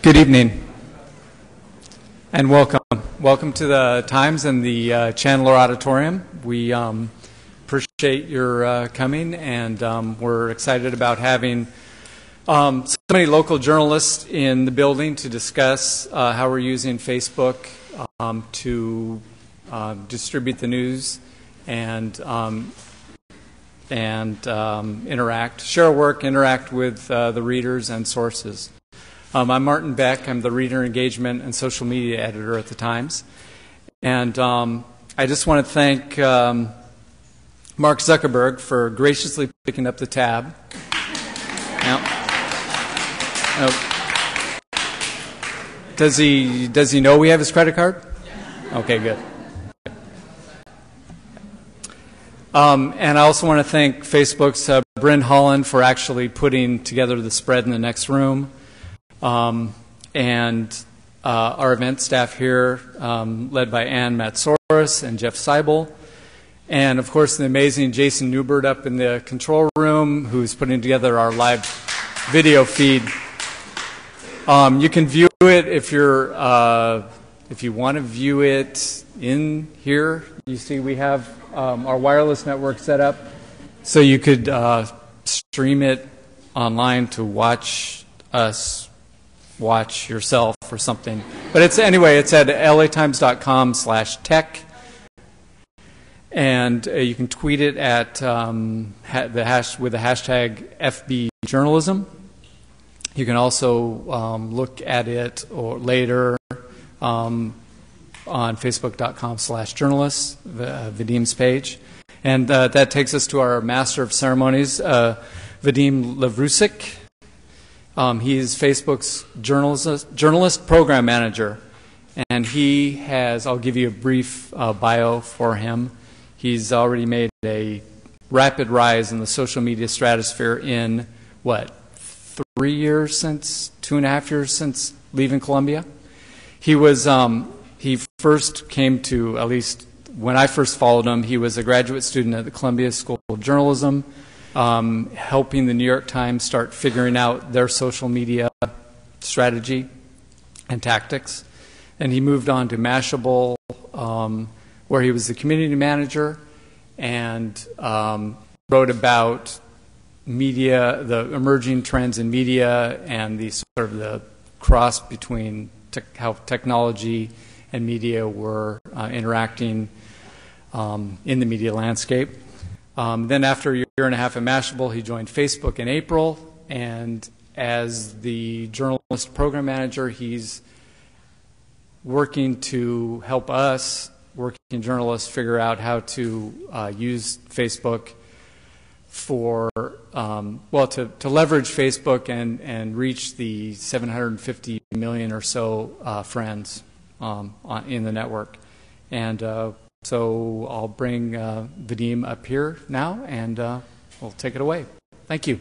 Good evening, and welcome. Welcome to the Times and the Chandler Auditorium. We appreciate your coming, and we're excited about having so many local journalists in the building to discuss how we're using Facebook to distribute the news and interact, share our work, interact with the readers and sources. I'm Martin Beck. I'm the Reader Engagement and Social Media Editor at the Times. And I just want to thank Mark Zuckerberg for graciously picking up the tab. Does he know we have his credit card? Okay, good. And I also want to thank Facebook's Bryn Holland for actually putting together the spread in the next room. And our event staff here, led by Ann Matsoros and Jeff Seibel. And, of course, the amazing Jason Newbert up in the control room, who's putting together our live video feed. You can view it if you want to view it in here. You see we have our wireless network set up, so you could stream it online to watch us watch yourself or something. But it's at latimes.com/tech, and you can tweet it at with the hashtag FBJournalism. You can also look at it or later on facebook.com/journalists, Vadim's page. And that takes us to our Master of Ceremonies, Vadim Levrusik. He's Facebook's journalist program manager, and he has, I'll give you a brief bio for him. He's already made a rapid rise in the social media stratosphere in, 2.5 years since leaving Columbia? He was, he first came to, at least when I first followed him, he was a graduate student at the Columbia School of Journalism, helping the New York Times start figuring out their social media strategy and tactics. And he moved on to Mashable, where he was the community manager and wrote about media, the emerging trends in media, and the sort of the cross between how technology and media were interacting in the media landscape. Then after a year and a half at Mashable, he joined Facebook in April, and as the journalist program manager, he's working to help us, working journalists, figure out how to use Facebook for, to leverage Facebook and reach the 750 million or so friends in the network. And so I'll bring Vadim up here now, and we'll take it away. Thank you.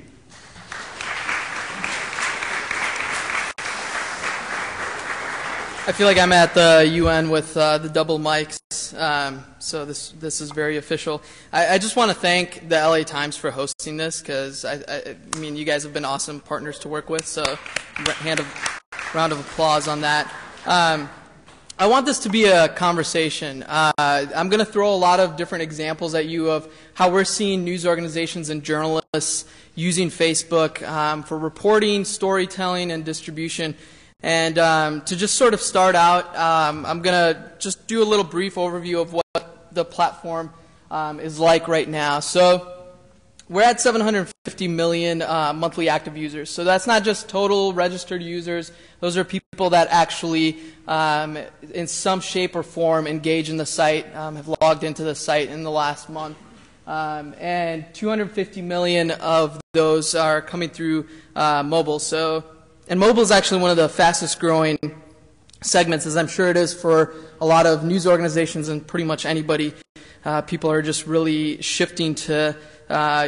I feel like I'm at the UN with the double mics, so this is very official. I just want to thank the LA Times for hosting this, because I mean, you guys have been awesome partners to work with, so round of applause on that. I want this to be a conversation. I'm going to throw a lot of different examples at you of how we're seeing news organizations and journalists using Facebook for reporting, storytelling, and distribution. And to just sort of start out, I'm going to just do a little brief overview of what the platform is like right now. So we're at 750 million monthly active users. So that's not just total registered users. Those are people that actually, in some shape or form, engage in the site, have logged into the site in the last month. And 250 million of those are coming through mobile. And mobile is actually one of the fastest growing segments, as I'm sure it is for a lot of news organizations and pretty much anybody. People are just really shifting to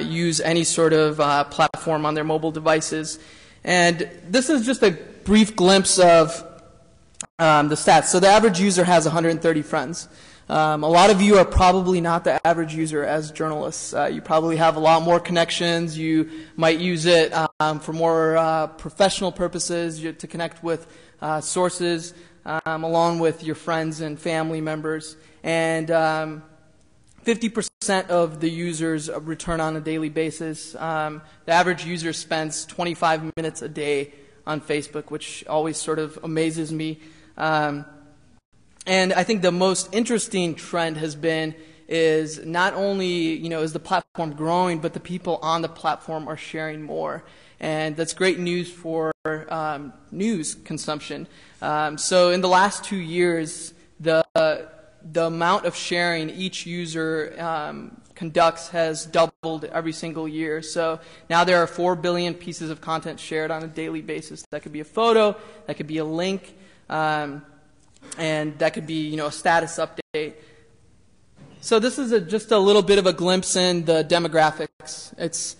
use any sort of platform on their mobile devices. And this is just a brief glimpse of the stats. So the average user has 130 friends. A lot of you are probably not the average user as journalists. You probably have a lot more connections. You might use it for more professional purposes, to connect with sources, along with your friends and family members. And 50% of the users return on a daily basis. The average user spends 25 minutes a day on Facebook, which always sort of amazes me. And I think the most interesting trend has been is not only, is the platform growing, but the people on the platform are sharing more. And that's great news for news consumption. So in the last 2 years, the amount of sharing each user conducts has doubled every single year. So now there are 4 billion pieces of content shared on a daily basis. That could be a photo, that could be a link, and that could be, a status update. So this is just a little bit of a glimpse in the demographics. It's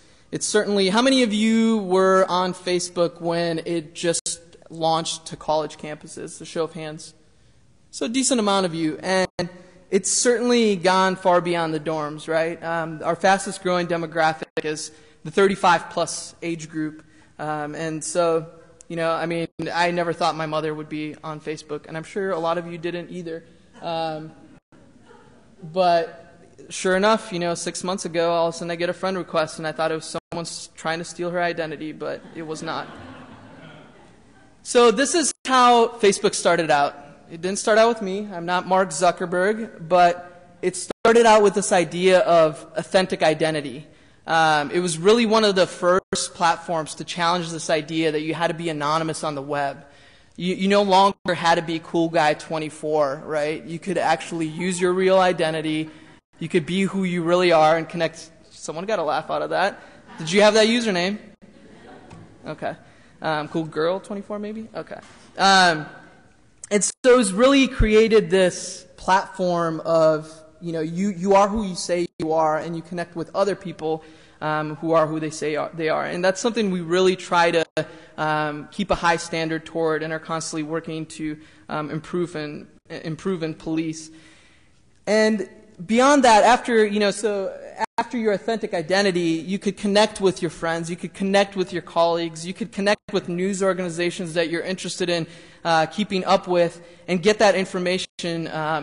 certainly, how many of you were on Facebook when it just launched to college campuses? A show of hands. So a decent amount of you. And it's certainly gone far beyond the dorms, right? Our fastest growing demographic is the 35 plus age group. And so, I never thought my mother would be on Facebook, and I'm sure a lot of you didn't either. But sure enough, 6 months ago, all of a sudden I get a friend request, and I thought it was someone trying to steal her identity, but it was not. So this is how Facebook started out. It didn't start out with me. I'm not Mark Zuckerberg, but it started out with this idea of authentic identity. It was really one of the first platforms to challenge this idea that you had to be anonymous on the web. You no longer had to be cool guy 24, right? You could actually use your real identity. You could be who you really are and connect. Someone got a laugh out of that. Did you have that username? Okay. Cool girl 24 maybe? Okay. And so it's really created this platform of, you are who you say you are, and you connect with other people who are who they say they are. And that's something we really try to keep a high standard toward and are constantly working to improve and police. And beyond that, after your authentic identity, you could connect with your friends, you could connect with your colleagues, you could connect with news organizations that you're interested in keeping up with, and get that information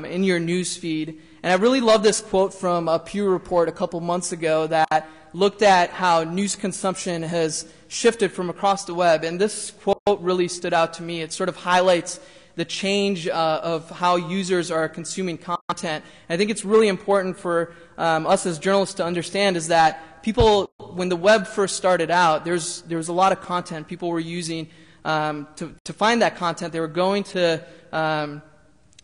in your news feed. And I really love this quote from a Pew report a couple months ago that looked at how news consumption has shifted from across the web. And this quote really stood out to me. It sort of highlights the change of how users are consuming content. And I think it's really important for us as journalists to understand is that people, when the web first started out, there was a lot of content people were using to find that content. They were going to,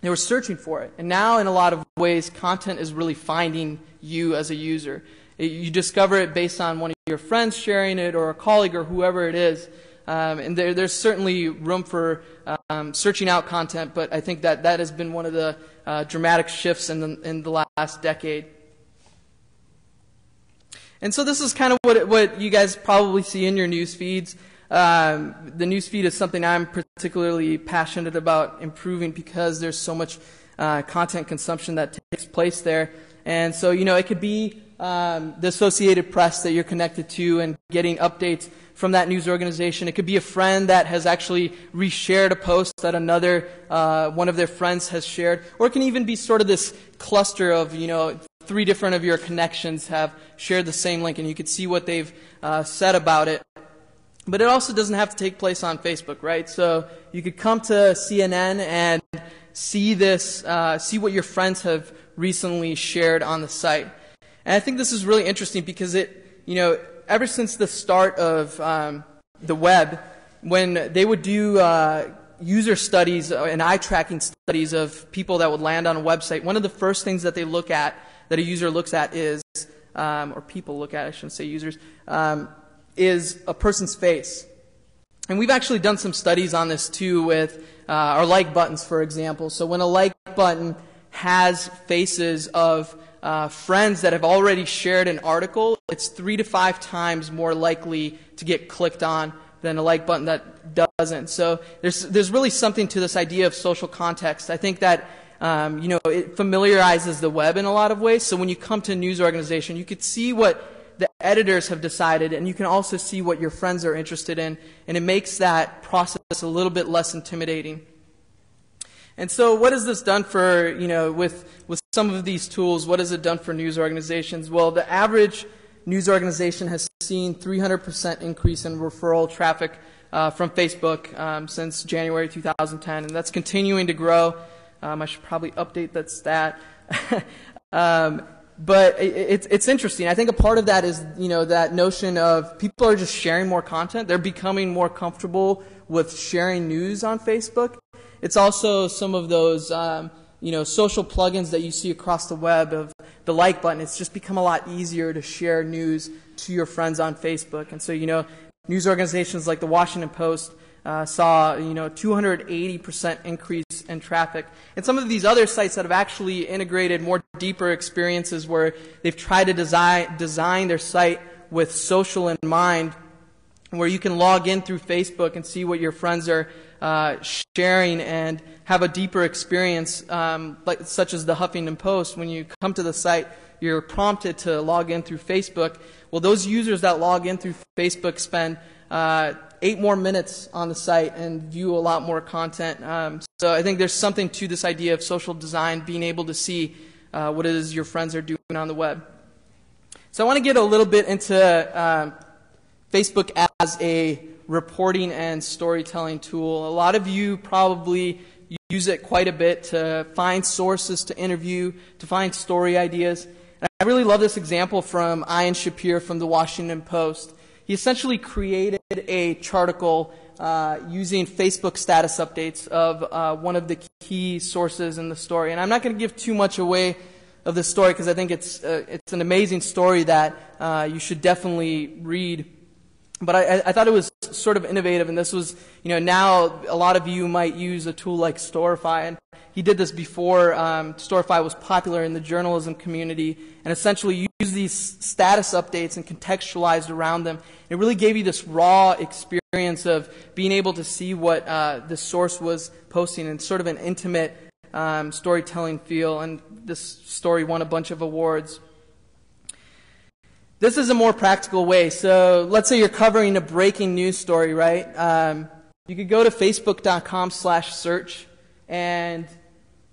they were searching for it. And now, in a lot of ways, content is really finding you as a user. You discover it based on one of your friends sharing it or a colleague or whoever it is. And there's certainly room for searching out content, but I think that has been one of the dramatic shifts in the last decade. And so this is kind of what you guys probably see in your news feeds. The news feed is something I'm particularly passionate about improving because there's so much content consumption that takes place there. And so, it could be the Associated Press that you're connected to and getting updates from that news organization. It could be a friend that has actually reshared a post that another one of their friends has shared. Or it can even be sort of this cluster of, 3 different of your connections have shared the same link, and you could see what they've said about it. But it also doesn't have to take place on Facebook, right? So you could come to CNN and see this, see what your friends have recently shared on the site. And I think this is really interesting because ever since the start of the web, when they would do user studies and eye tracking studies of people that would land on a website, one of the first things that they look at, that a user looks at is, or people look at, I shouldn't say users, is a person's face. And we've actually done some studies on this too with our like buttons, for example. So when a like button has faces of friends that have already shared an article, it's 3 to 5 times more likely to get clicked on than a like button that doesn't. So there's really something to this idea of social context. I think that It familiarizes the web in a lot of ways. So when you come to a news organization, you could see what the editors have decided, and you can also see what your friends are interested in, and it makes that process a little bit less intimidating. And so what has this done for, with some of these tools, what has it done for news organizations? Well, the average news organization has seen 300% increase in referral traffic from Facebook since January 2010, and that's continuing to grow. I should probably update that stat. But it's interesting. I think a part of that is, that notion of people are just sharing more content. They're becoming more comfortable with sharing news on Facebook. It's also some of those, social plugins that you see across the web of the like button. It's just become a lot easier to share news to your friends on Facebook. And so, news organizations like the Washington Post saw 280% increase in traffic. And some of these other sites that have actually integrated more deeper experiences where they've tried to design their site with social in mind, where you can log in through Facebook and see what your friends are sharing and have a deeper experience, such as the Huffington Post. When you come to the site, you're prompted to log in through Facebook. Well, those users that log in through Facebook spend 8 more minutes on the site and view a lot more content. So I think there's something to this idea of social design, being able to see what it is your friends are doing on the web. So I want to get a little bit into Facebook as a reporting and storytelling tool. A lot of you probably use it quite a bit to find sources to interview, to find story ideas. And I really love this example from Ian Shapir from the Washington Post. He essentially created a charticle using Facebook status updates of one of the key sources in the story. And I'm not going to give too much away of the story because I think it's an amazing story that you should definitely read. But I thought it was sort of innovative, and this was, now a lot of you might use a tool like Storify, and he did this before Storify was popular in the journalism community, and essentially used these status updates and contextualized around them. It really gave you this raw experience of being able to see what the source was posting in sort of an intimate storytelling feel, and this story won a bunch of awards. This is a more practical way. So let's say you're covering a breaking news story, right? You could go to facebook.com/search and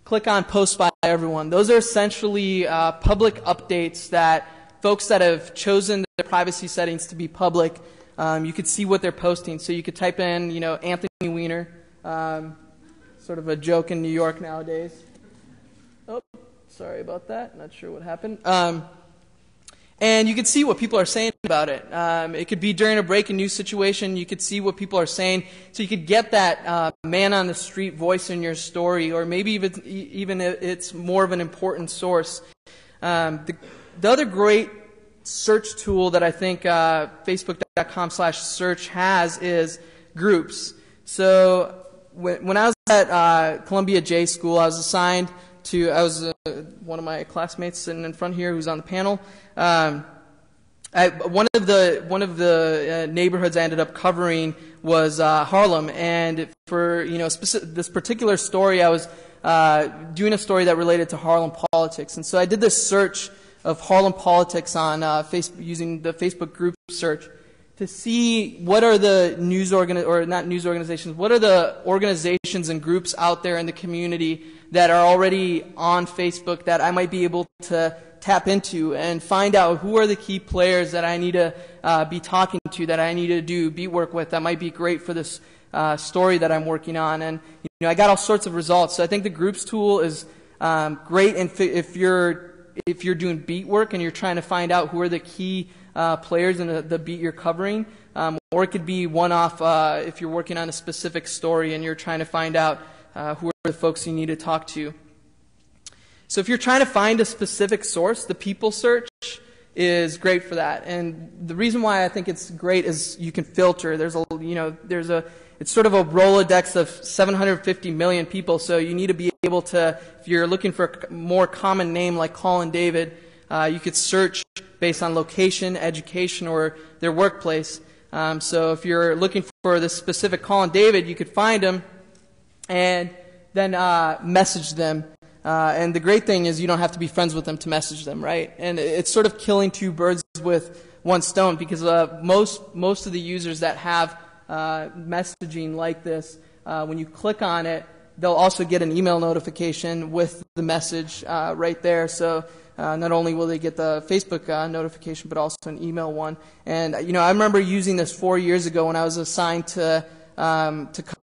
click on Post by Everyone. Those are essentially public updates that folks that have chosen their privacy settings to be public, you could see what they're posting. So you could type in, Anthony Weiner, sort of a joke in New York nowadays. Oh, sorry about that. Not sure what happened. And you could see what people are saying about it. It could be during a breaking news situation. You could see what people are saying. So you could get that man on the street voice in your story, or maybe even if it's more of an important source. The other great search tool that I think Facebook.com/search has is groups. So when I was at Columbia J School, I was assigned to, one of my classmates sitting in front here who's on the panel. One of the neighborhoods I ended up covering was Harlem, and for this particular story, I was doing a story that related to Harlem politics, and so I did this search of Harlem politics on Facebook using the Facebook group search to see what are the what are the organizations and groups out there in the community that are already on Facebook that I might be able to tap into and find out who are the key players that I need to be talking to, that I need to do beat work with, that might be great for this story that I'm working on. And I got all sorts of results. So I think the groups tool is great if you're doing beat work and you're trying to find out who are the key players in the beat you're covering, or it could be one-off if you're working on a specific story and you're trying to find out who are the folks you need to talk to. So if you're trying to find a specific source, the people search is great for that. And the reason why I think it's great is you can filter. It's sort of a Rolodex of 750 million people, so you need to be able to, if you're looking for a more common name like Colin David, you could search based on location, education, or their workplace. So if you're looking for this specific Colin David, you could find him and then message them And the great thing is you don't have to be friends with them to message them, right? And it's sort of killing two birds with one stone, because most of the users that have messaging like this, when you click on it, they'll also get an email notification with the message right there. So not only will they get the Facebook notification, but also an email one. And I remember using this 4 years ago when I was assigned to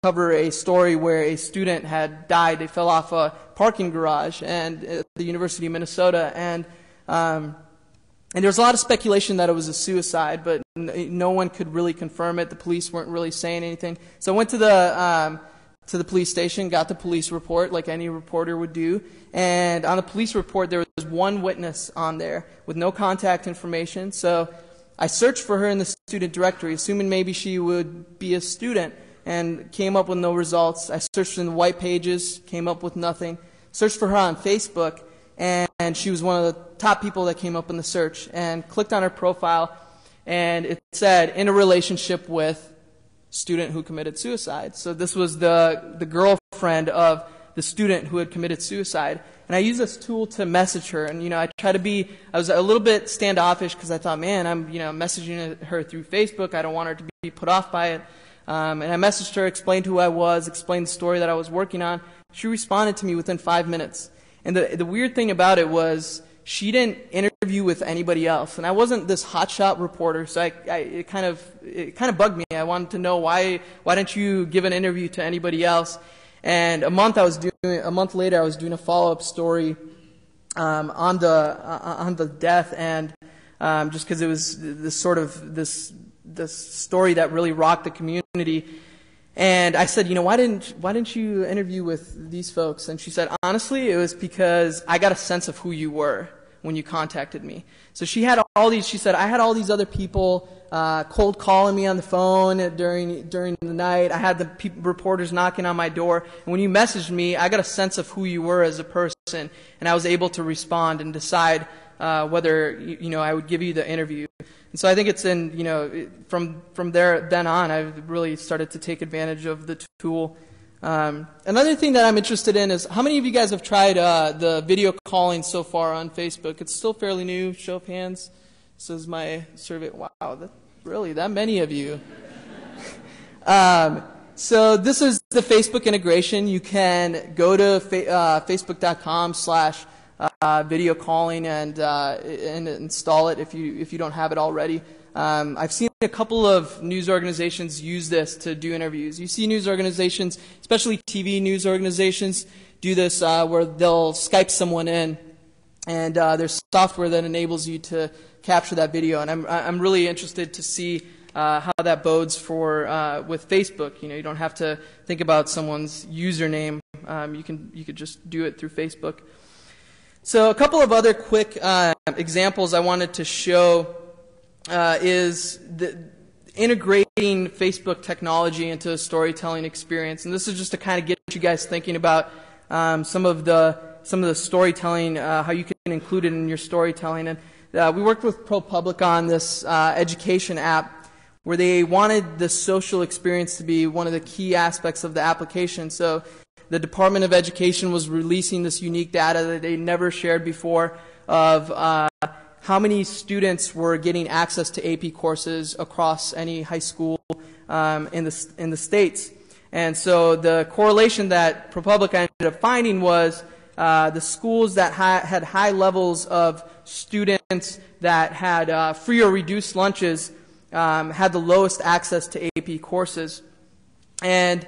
cover a story where a student had died. They fell off a parking garage and at the University of Minnesota, and there was a lot of speculation that it was a suicide, but no one could really confirm it. The police weren't really saying anything. So I went to the police station, got the police report like any reporter would do, and on the police report there was one witness on there with no contact information. So I searched for her in the student directory, assuming maybe she would be a student, and came up with no results. I searched in the white pages, came up with nothing. Searched for her on Facebook, and she was one of the top people that came up in the search, and clicked on her profile, and it said, in a relationship with student who committed suicide. So this was the girlfriend of the student who had committed suicide. And I used this tool to message her. And, I was a little bit standoffish because I thought, man, I'm, messaging her through Facebook. I don't want her to be put off by it. And I messaged her, explained who I was, explained the story that I was working on. She responded to me within 5 minutes. And the weird thing about it was she didn't interview with anybody else. And I wasn't this hotshot reporter, so it kind of bugged me. I wanted to know why didn't you give an interview to anybody else? And a month later, I was doing a follow-up story on the death, and just because it was this story that really rocked the community. And I said, why didn't you interview with these folks? And she said, honestly, it was because I got a sense of who you were when you contacted me. So she said, I had all these other people cold calling me on the phone during the night. I had the reporters knocking on my door. And when you messaged me, I got a sense of who you were as a person, and I was able to respond and decide whether I would give you the interview. And so I think it's from then on, I've really started to take advantage of the tool. Another thing that I'm interested in is, how many of you guys have tried the video calling so far on Facebook? It's still fairly new. Show of hands. This is my survey. Wow, really that many of you. So this is the Facebook integration. You can go to facebook.com/video calling and install it if you don't have it already. I've seen a couple of news organizations use this to do interviews. You see news organizations, especially TV news organizations, do this where they'll Skype someone in, and there's software that enables you to capture that video. And I'm really interested to see how that bodes for with Facebook. You don't have to think about someone's username. You could just do it through Facebook. So a couple of other quick examples I wanted to show is integrating Facebook technology into a storytelling experience. And this is just to kind of get you guys thinking about some of the storytelling, how you can include it in your storytelling. And we worked with ProPublica on this education app where they wanted the social experience to be one of the key aspects of the application. So the Department of Education was releasing this unique data that they never shared before of how many students were getting access to AP courses across any high school in the States. And so the correlation that ProPublica ended up finding was the schools that had high levels of students that had free or reduced lunches had the lowest access to AP courses. And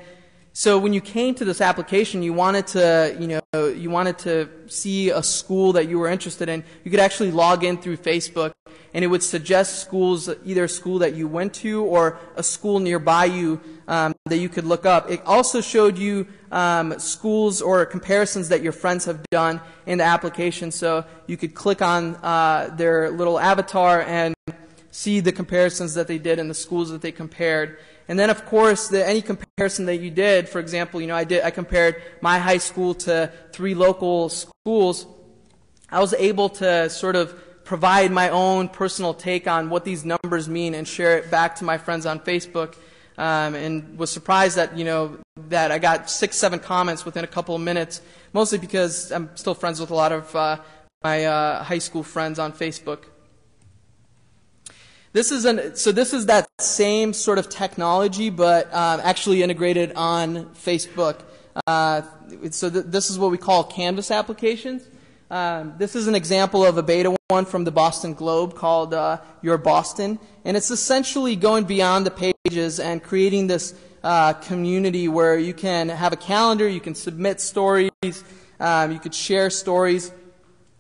so when you came to this application, you wanted to see a school that you were interested in. You could actually log in through Facebook, and it would suggest schools, either a school that you went to or a school nearby you that you could look up. It also showed you schools or comparisons that your friends have done in the application, so you could click on their little avatar and see the comparisons that they did and the schools that they compared. And then, of course, any comparison that you did, for example, I compared my high school to 3 local schools. I was able to sort of provide my own personal take on what these numbers mean and share it back to my friends on Facebook, and was surprised that, that I got 6, 7 comments within a couple of minutes, mostly because I'm still friends with a lot of my high school friends on Facebook. This is that same sort of technology, but actually integrated on Facebook. This is what we call Canvas applications. This is an example of a beta one from the Boston Globe called Your Boston, and it's essentially going beyond the pages and creating this community where you can have a calendar, you can submit stories, you could share stories.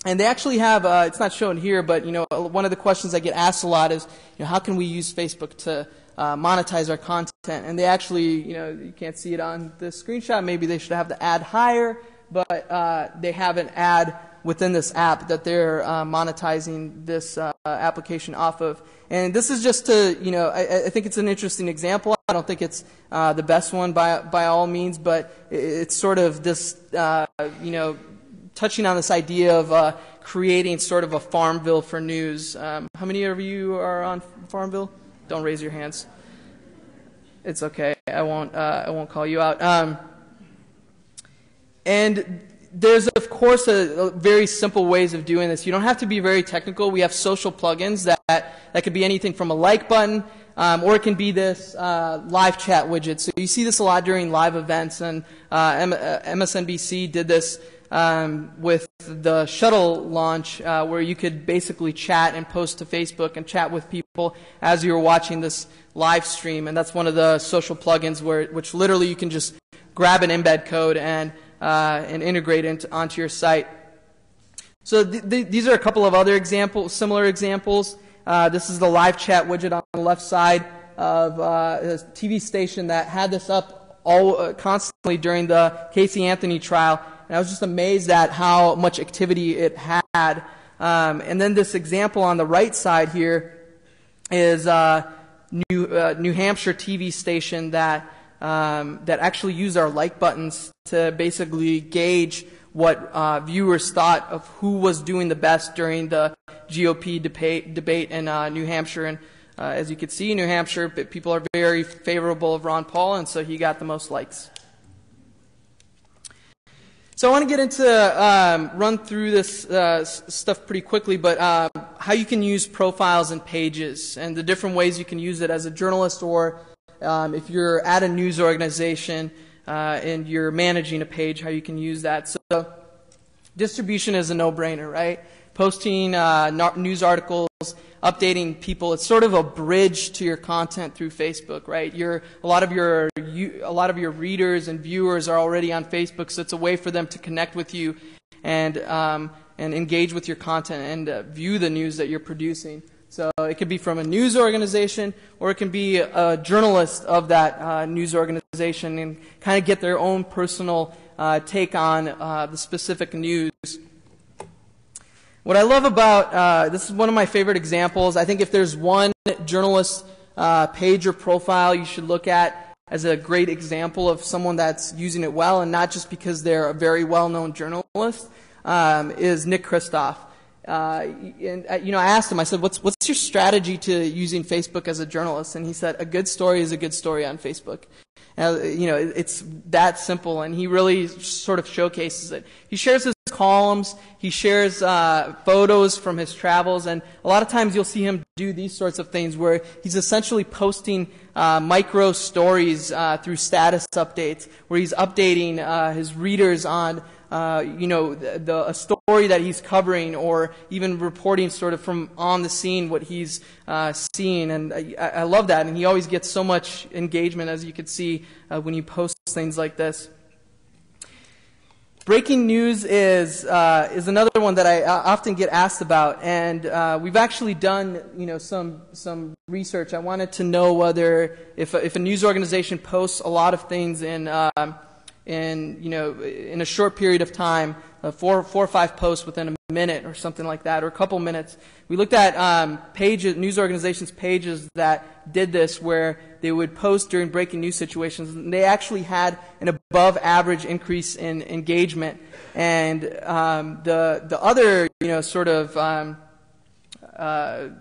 And they actually have, it's not shown here, but one of the questions I get asked a lot is, how can we use Facebook to monetize our content? And they actually, you can't see it on the screenshot. Maybe they should have the ad higher, but they have an ad within this app that they're monetizing this application off of. And this is just to, I think it's an interesting example. I don't think it's the best one by all means, but it's sort of this, touching on this idea of creating sort of a Farmville for news. How many of you are on Farmville? Don't raise your hands. It's okay. I won't call you out. And there's, of course, a very simple ways of doing this. You don't have to be very technical. We have social plugins that could be anything from a like button, or it can be this live chat widget. So you see this a lot during live events, and MSNBC did this with the shuttle launch, where you could basically chat and post to Facebook and chat with people as you were watching this live stream. And that's one of the social plugins which literally you can just grab an embed code and integrate onto your site. So these are a couple of other similar examples. This is the live chat widget on the left side of a TV station that had this up constantly during the Casey Anthony trial. And I was just amazed at how much activity it had. And then this example on the right side here is New Hampshire TV station that actually used our like buttons to basically gauge what viewers thought of who was doing the best during the GOP debate in New Hampshire. And as you can see, New Hampshire, people are very favorable of Ron Paul, and so he got the most likes. So I want to get into, run through this stuff pretty quickly, but how you can use profiles and pages and the different ways you can use it as a journalist, or if you're at a news organization and you're managing a page, how you can use that. So distribution is a no-brainer, right? Posting news articles, updating people. It's sort of a bridge to your content through Facebook, right? A lot of your readers and viewers are already on Facebook, so it's a way for them to connect with you and engage with your content and view the news that you're producing. So it could be from a news organization, or it can be a journalist of that news organization and kind of get their own personal take on the specific news. What I love about, this is one of my favorite examples. I think if there's one journalist page or profile you should look at as a great example of someone that's using it well, and not just because they're a very well-known journalist, is Nick Kristof. And I asked him, I said, what's your strategy to using Facebook as a journalist? And he said, a good story is a good story on Facebook. It's that simple, and he really sort of showcases it. He shares his columns, he shares photos from his travels, and a lot of times you'll see him do these sorts of things where he's essentially posting micro stories through status updates, where he's updating his readers on a story that he's covering, or even reporting sort of from on the scene what he's seeing. And I love that, and he always gets so much engagement, as you can see when he posts things like this. Breaking news is another one that I often get asked about, and we've actually done some research. I wanted to know whether if a news organization posts a lot of things in a short period of time, 4 or 5 posts within a minute or something like that, or a couple minutes. We looked at news organizations' pages that did this, where they would post during breaking news situations, and they actually had an above average increase in engagement. And the other sort of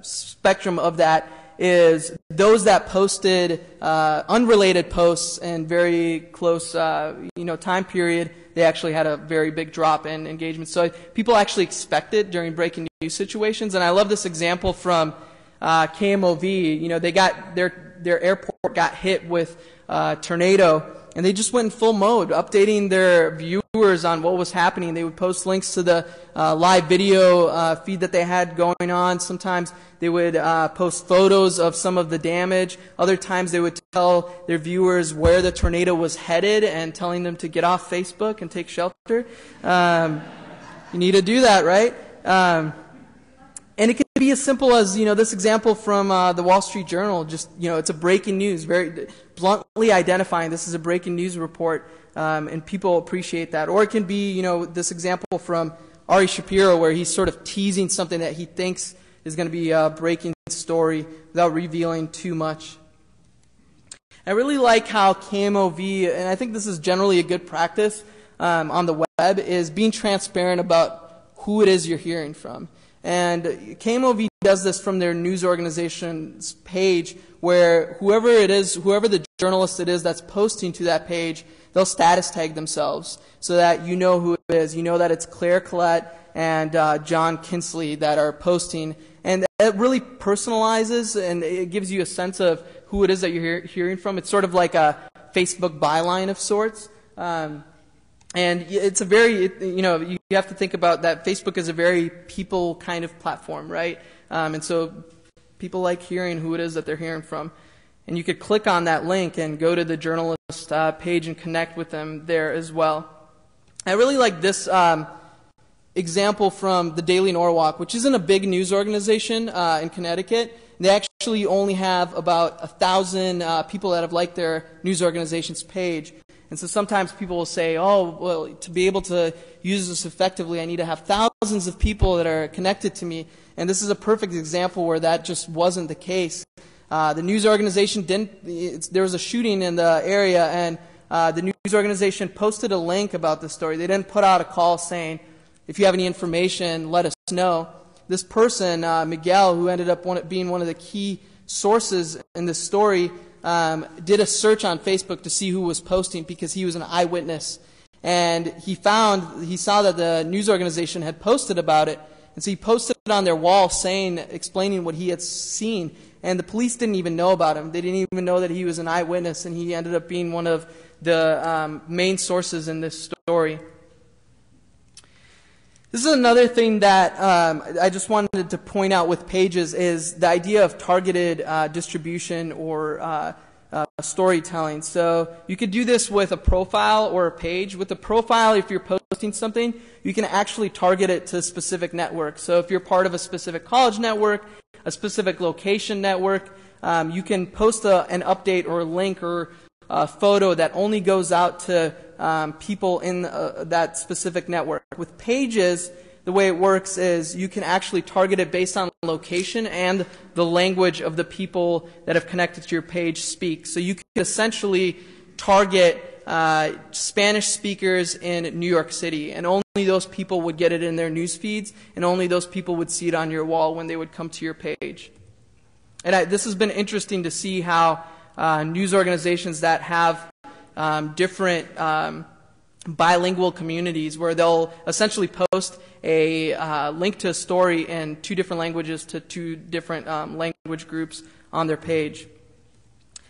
spectrum of that is those that posted unrelated posts in very close time period, they actually had a very big drop in engagement. So people actually expect it during breaking news situations. And I love this example from KMOV. You know, they got their airport got hit with a tornado, and they just went in full mode, updating their viewers on what was happening. They would post links to the live video feed that they had going on. Sometimes they would post photos of some of the damage. Other times they would tell their viewers where the tornado was headed and telling them to get off Facebook and take shelter. You need to do that, right? And it can be as simple as, this example from the Wall Street Journal. Just, it's a breaking news, very bluntly identifying this is a breaking news report, and people appreciate that. Or it can be, this example from Ari Shapiro, where he's sort of teasing something that he thinks is going to be a breaking story without revealing too much. I really like how KMOV, and I think this is generally a good practice on the web, is being transparent about who it is you're hearing from. And KMOV does this from their news organization's page, where whoever the journalist it is that's posting to that page, they'll status tag themselves so that you know who it is. You know that it's Claire Collette and John Kinsley that are posting. And it really personalizes, and it gives you a sense of who it is that you're hearing from. It's sort of like a Facebook byline of sorts. And it's a very, you have to think about that Facebook is a very people kind of platform, right? And so people like hearing who it is that they're hearing from. And you could click on that link and go to the journalist page and connect with them there as well. I really like this example from the Daily Norwalk, which isn't a big news organization in Connecticut. They actually only have about 1,000 people that have liked their news organization's page. And so sometimes people will say, to be able to use this effectively, I need to have thousands of people that are connected to me. And this is a perfect example where that just wasn't the case. The news organization there was a shooting in the area, and the news organization posted a link about the story. They didn't put out a call saying, if you have any information, let us know. This person, Miguel, who ended up being one of the key sources in this story, did a search on Facebook to see who was posting because he was an eyewitness. And he saw that the news organization had posted about it. And so he posted it on their wall explaining what he had seen. And the police didn't even know about him. They didn't even know that he was an eyewitness. And he ended up being one of the main sources in this story. This is another thing that I just wanted to point out with pages is the idea of targeted distribution or storytelling. So you could do this with a profile or a page. With a profile, if you're posting something, you can actually target it to a specific network. So if you're part of a specific college network, a specific location network, you can post an update or a link or a photo that only goes out to people in that specific network. With pages, the way it works is you can actually target it based on location and the language of the people that have connected to your page speak. So you can essentially target Spanish speakers in New York City, and only those people would get it in their news feeds, and only those people would see it on your wall when they would come to your page. And this has been interesting to see how news organizations that have different bilingual communities where they'll essentially post a link to a story in two different languages to two different language groups on their page.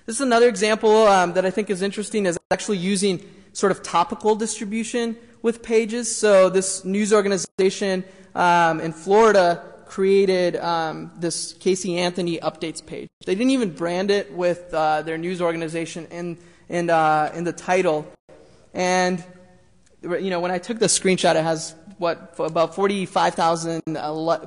This is another example that I think is interesting, is actually using sort of topical distribution with pages. So this news organization in Florida created this Casey Anthony updates page. They didn't even brand it with their news organization in the title. And when I took the screenshot, it has about 45,000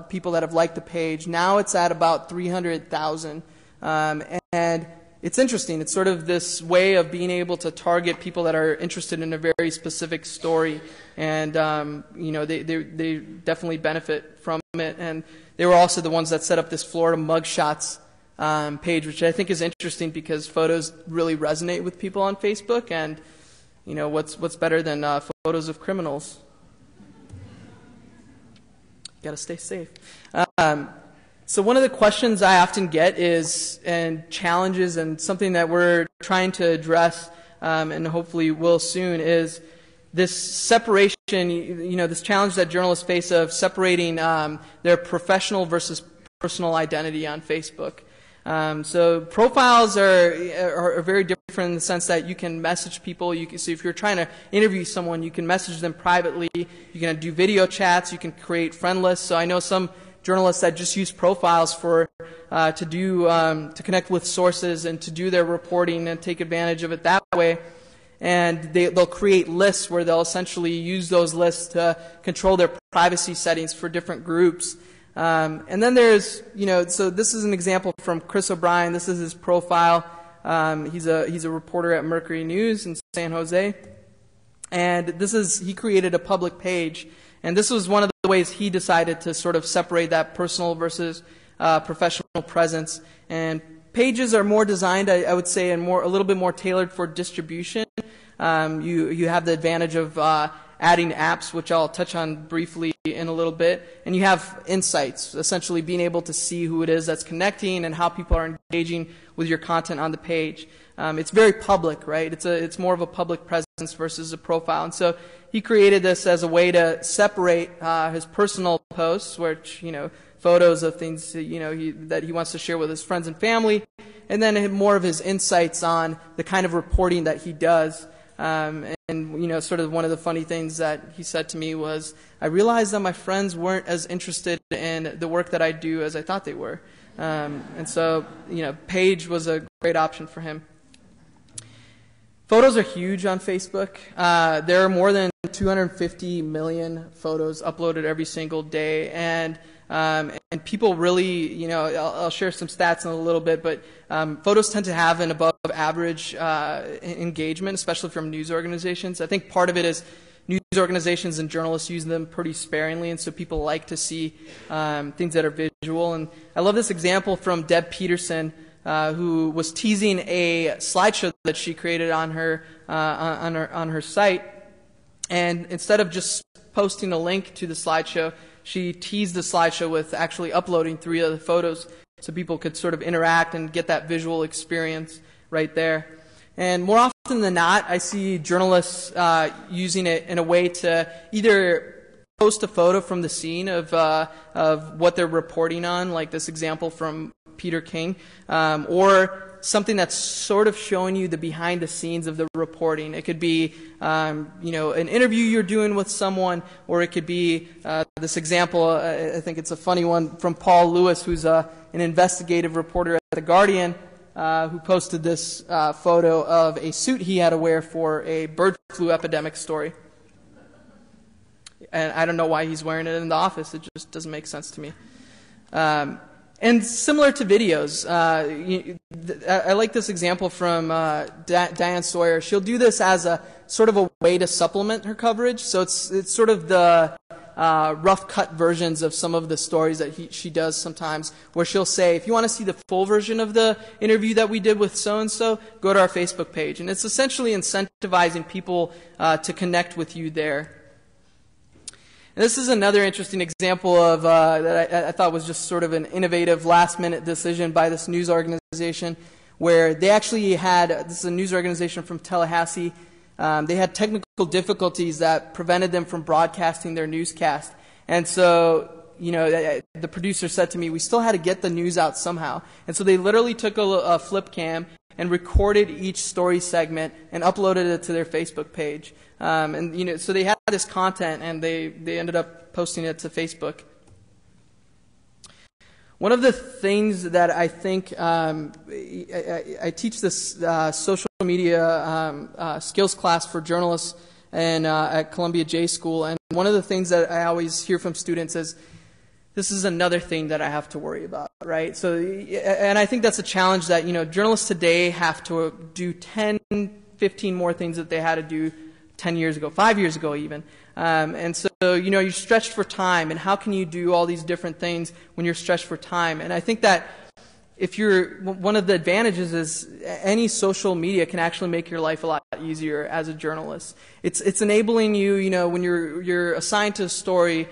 people that have liked the page. Now it's at about 300,000, and it's interesting. It's sort of this way of being able to target people that are interested in a very specific story, and they definitely benefit from it. And they were also the ones that set up this Florida mugshots page, which I think is interesting because photos really resonate with people on Facebook, and what's better than photos of criminals? Got to stay safe. So one of the questions I often get is, and challenges, and something that we're trying to address, and hopefully will soon, is this separation, this challenge that journalists face of separating their professional versus personal identity on Facebook. So profiles are very different in the sense that you can message people. So if you're trying to interview someone, you can message them privately. You can do video chats. You can create friend lists. So I know some journalists that just use profiles to connect with sources and to do their reporting and take advantage of it that way. And they'll create lists where they'll essentially use those lists to control their privacy settings for different groups. And then there's, so this is an example from Chris O'Brien. This is his profile. He's a reporter at Mercury News in San Jose. And he created a public page. And this was one of the ways he decided to sort of separate that personal versus professional presence. And pages are more designed, I would say, and a little bit more tailored for distribution. You have the advantage of adding apps, which I'll touch on briefly in a little bit, and you have insights, essentially being able to see who it is that's connecting and how people are engaging with your content on the page. It's very public, right? It's more of a public presence versus a profile, and so he created this as a way to separate his personal posts, which photos of things that he wants to share with his friends and family, and then more of his insights on the kind of reporting that he does. And sort of one of the funny things that he said to me was, I realized that my friends weren't as interested in the work that I do as I thought they were. And so, page was a great option for him. Photos are huge on Facebook. There are more than 250 million photos uploaded every single day, and people really, I'll share some stats in a little bit, but photos tend to have an above average engagement, especially from news organizations. I think part of it is news organizations and journalists use them pretty sparingly, and so people like to see things that are visual. And I love this example from Deb Peterson, who was teasing a slideshow that she created on her site, and instead of just posting a link to the slideshow, she teased the slideshow with actually uploading 3 other photos so people could sort of interact and get that visual experience right there. And more often than not, I see journalists using it in a way to either post a photo from the scene of what they're reporting on, like this example from Peter King, or something that's sort of showing you the behind the scenes of the reporting. It could be, an interview you're doing with someone, or it could be this example. I think it's a funny one from Paul Lewis, who's an investigative reporter at The Guardian, who posted this photo of a suit he had to wear for a bird flu epidemic story. And I don't know why he's wearing it in the office. It just doesn't make sense to me. And similar to videos, I like this example from Diane Sawyer. She'll do this as a sort of a way to supplement her coverage. So it's sort of the rough cut versions of some of the stories that she does sometimes, where she'll say, if you want to see the full version of the interview that we did with so-and-so, go to our Facebook page. And it's essentially incentivizing people to connect with you there. And this is another interesting example of that I thought was just sort of an innovative last-minute decision by this news organization, where they actually had, this is a news organization from Tallahassee, they had technical difficulties that prevented them from broadcasting their newscast. And so, the producer said to me, we still had to get the news out somehow. And so they literally took a flip cam and recorded each story segment and uploaded it to their Facebook page. So they had this content, and they ended up posting it to Facebook. One of the things that I think, I teach this social media skills class for journalists at Columbia J School, and one of the things that I always hear from students is, this is another thing that I have to worry about, right? So, and I think that's a challenge that, journalists today have to do 10, 15 more things that they had to do 10 years ago, 5 years ago even. And so, you're stretched for time, and how can you do all these different things when you're stretched for time? And I think that one of the advantages is any social media can actually make your life a lot easier as a journalist. It's enabling you, when you're assigned to a story,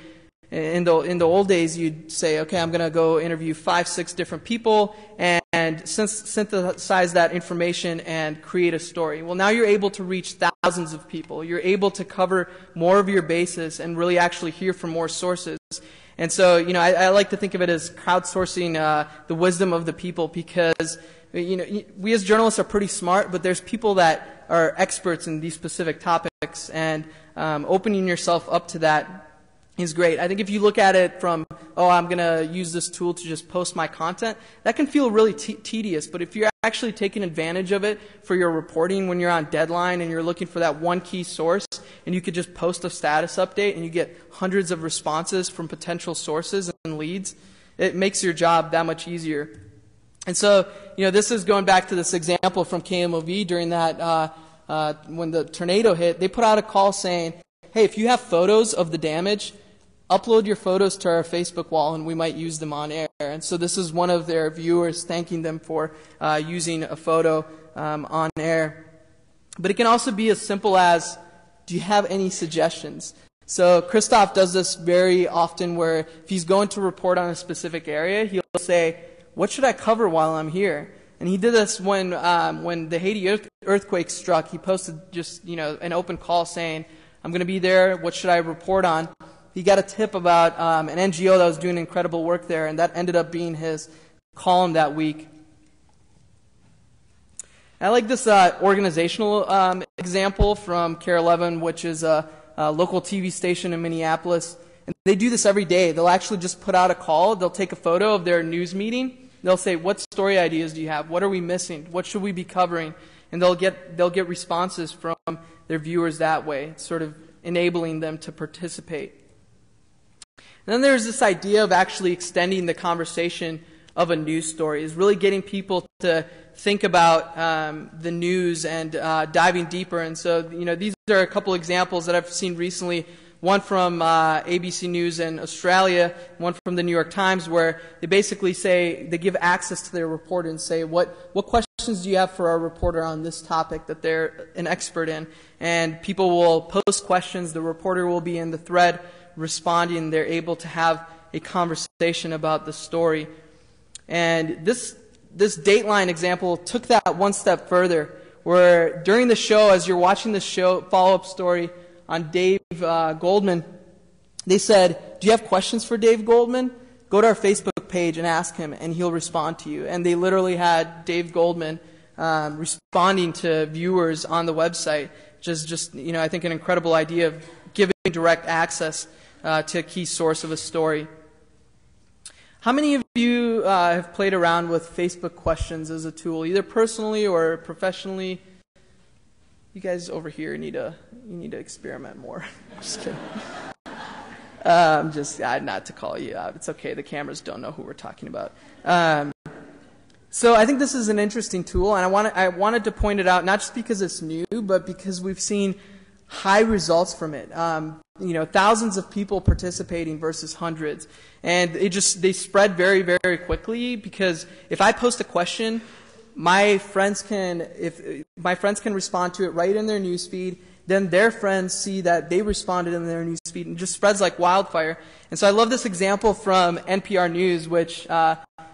In the old days, you'd say, okay, I'm going to go interview 5, 6 different people and synthesize that information and create a story. Well, now you're able to reach thousands of people. You're able to cover more of your bases and really actually hear from more sources. And so, I like to think of it as crowdsourcing the wisdom of the people, because we as journalists are pretty smart, but there's people that are experts in these specific topics, and opening yourself up to that is great. I think if you look at it from, I'm going to use this tool to just post my content, that can feel really tedious. But if you're actually taking advantage of it for your reporting when you're on deadline and you're looking for that one key source, and you could just post a status update and you get hundreds of responses from potential sources and leads, it makes your job that much easier. And so, this is going back to this example from KMOV during that, when the tornado hit. They put out a call saying, hey, if you have photos of the damage, upload your photos to our Facebook wall and we might use them on air. And so this is one of their viewers thanking them for using a photo on air. But it can also be as simple as, do you have any suggestions? So Christoph does this very often, where if he's going to report on a specific area, he'll say, what should I cover while I'm here? And he did this when the Haiti earthquake struck. He posted just an open call saying, I'm going to be there, what should I report on? He got a tip about an NGO that was doing incredible work there, and that ended up being his column that week. I like this organizational example from KARE 11, which is a local TV station in Minneapolis. And they do this every day. They'll actually just put out a call. They'll take a photo of their news meeting. They'll say, what story ideas do you have? What are we missing? What should we be covering? And they'll get responses from their viewers that way, sort of enabling them to participate. And then there's this idea of actually extending the conversation of a news story, is really getting people to think about the news and diving deeper. And so, these are a couple examples that I've seen recently. One from ABC News in Australia, one from the New York Times, where they basically say, they give access to their reporter and say, what questions do you have for our reporter on this topic that they're an expert in? And people will post questions, the reporter will be in the thread responding, they're able to have a conversation about the story. And this Dateline example took that one step further, where during the show, as you're watching the show, follow-up story on Dave Goldman, they said, do you have questions for Dave Goldman? Go to our Facebook page and ask him, and he'll respond to you. And they literally had Dave Goldman responding to viewers on the website, which is just, I think an incredible idea of giving direct access to a key source of a story. How many of you have played around with Facebook questions as a tool, either personally or professionally? You guys over here need to experiment more. Just kidding. Not to call you out. It's okay. The cameras don't know who we're talking about. So I think this is an interesting tool, and I wanted to point it out not just because it's new, but because we've seen high results from it. Thousands of people participating versus hundreds, and they spread very, very quickly. Because if I post a question, my friends can respond to it right in their newsfeed. Then their friends see that they responded in their newsfeed, and it just spreads like wildfire. And so I love this example from NPR News, which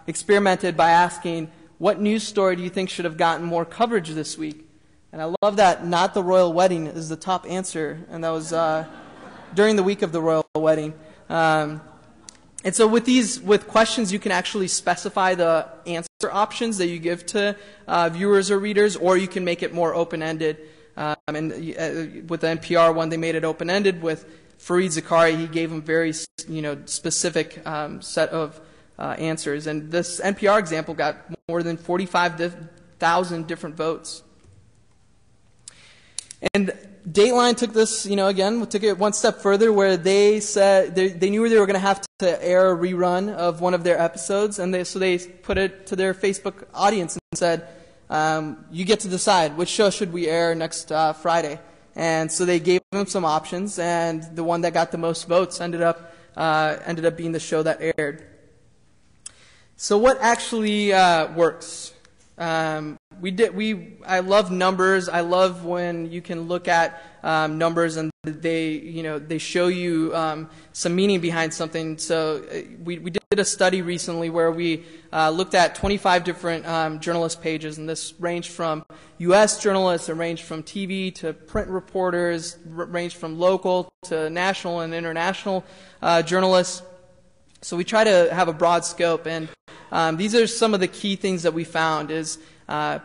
experimented by asking, what news story do you think should have gotten more coverage this week? And I love that not the royal wedding is the top answer, and that was during the week of the royal wedding. And so with questions, you can actually specify the answer options that you give to viewers or readers, or you can make it more open-ended. And with the NPR one, they made it open-ended. With Fareed Zakaria, he gave them very specific set of answers. And this NPR example got more than 45,000 different votes. And Dateline took this, took it one step further, where they said they knew they were going to have to air a rerun of one of their episodes, and so they put it to their Facebook audience and said, you get to decide which show should we air next Friday. And so they gave them some options, and the one that got the most votes ended up being the show that aired. So what actually works? I love numbers. I love when you can look at numbers and they show you some meaning behind something. So we did a study recently where we looked at 25 different journalist pages, and this ranged from U.S. journalists, it ranged from TV to print reporters, ranged from local to national and international journalists. So we try to have a broad scope, and these are some of the key things that we found is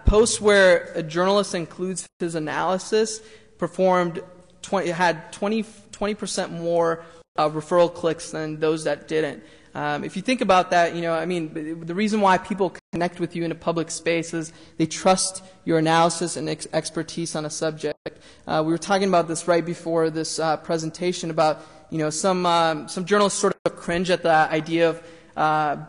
posts where a journalist includes his analysis had 20% more referral clicks than those that didn't. If you think about that, the reason why people connect with you in a public space is they trust your analysis and expertise on a subject. We were talking about this right before this presentation about, some journalists sort of cringe at the idea of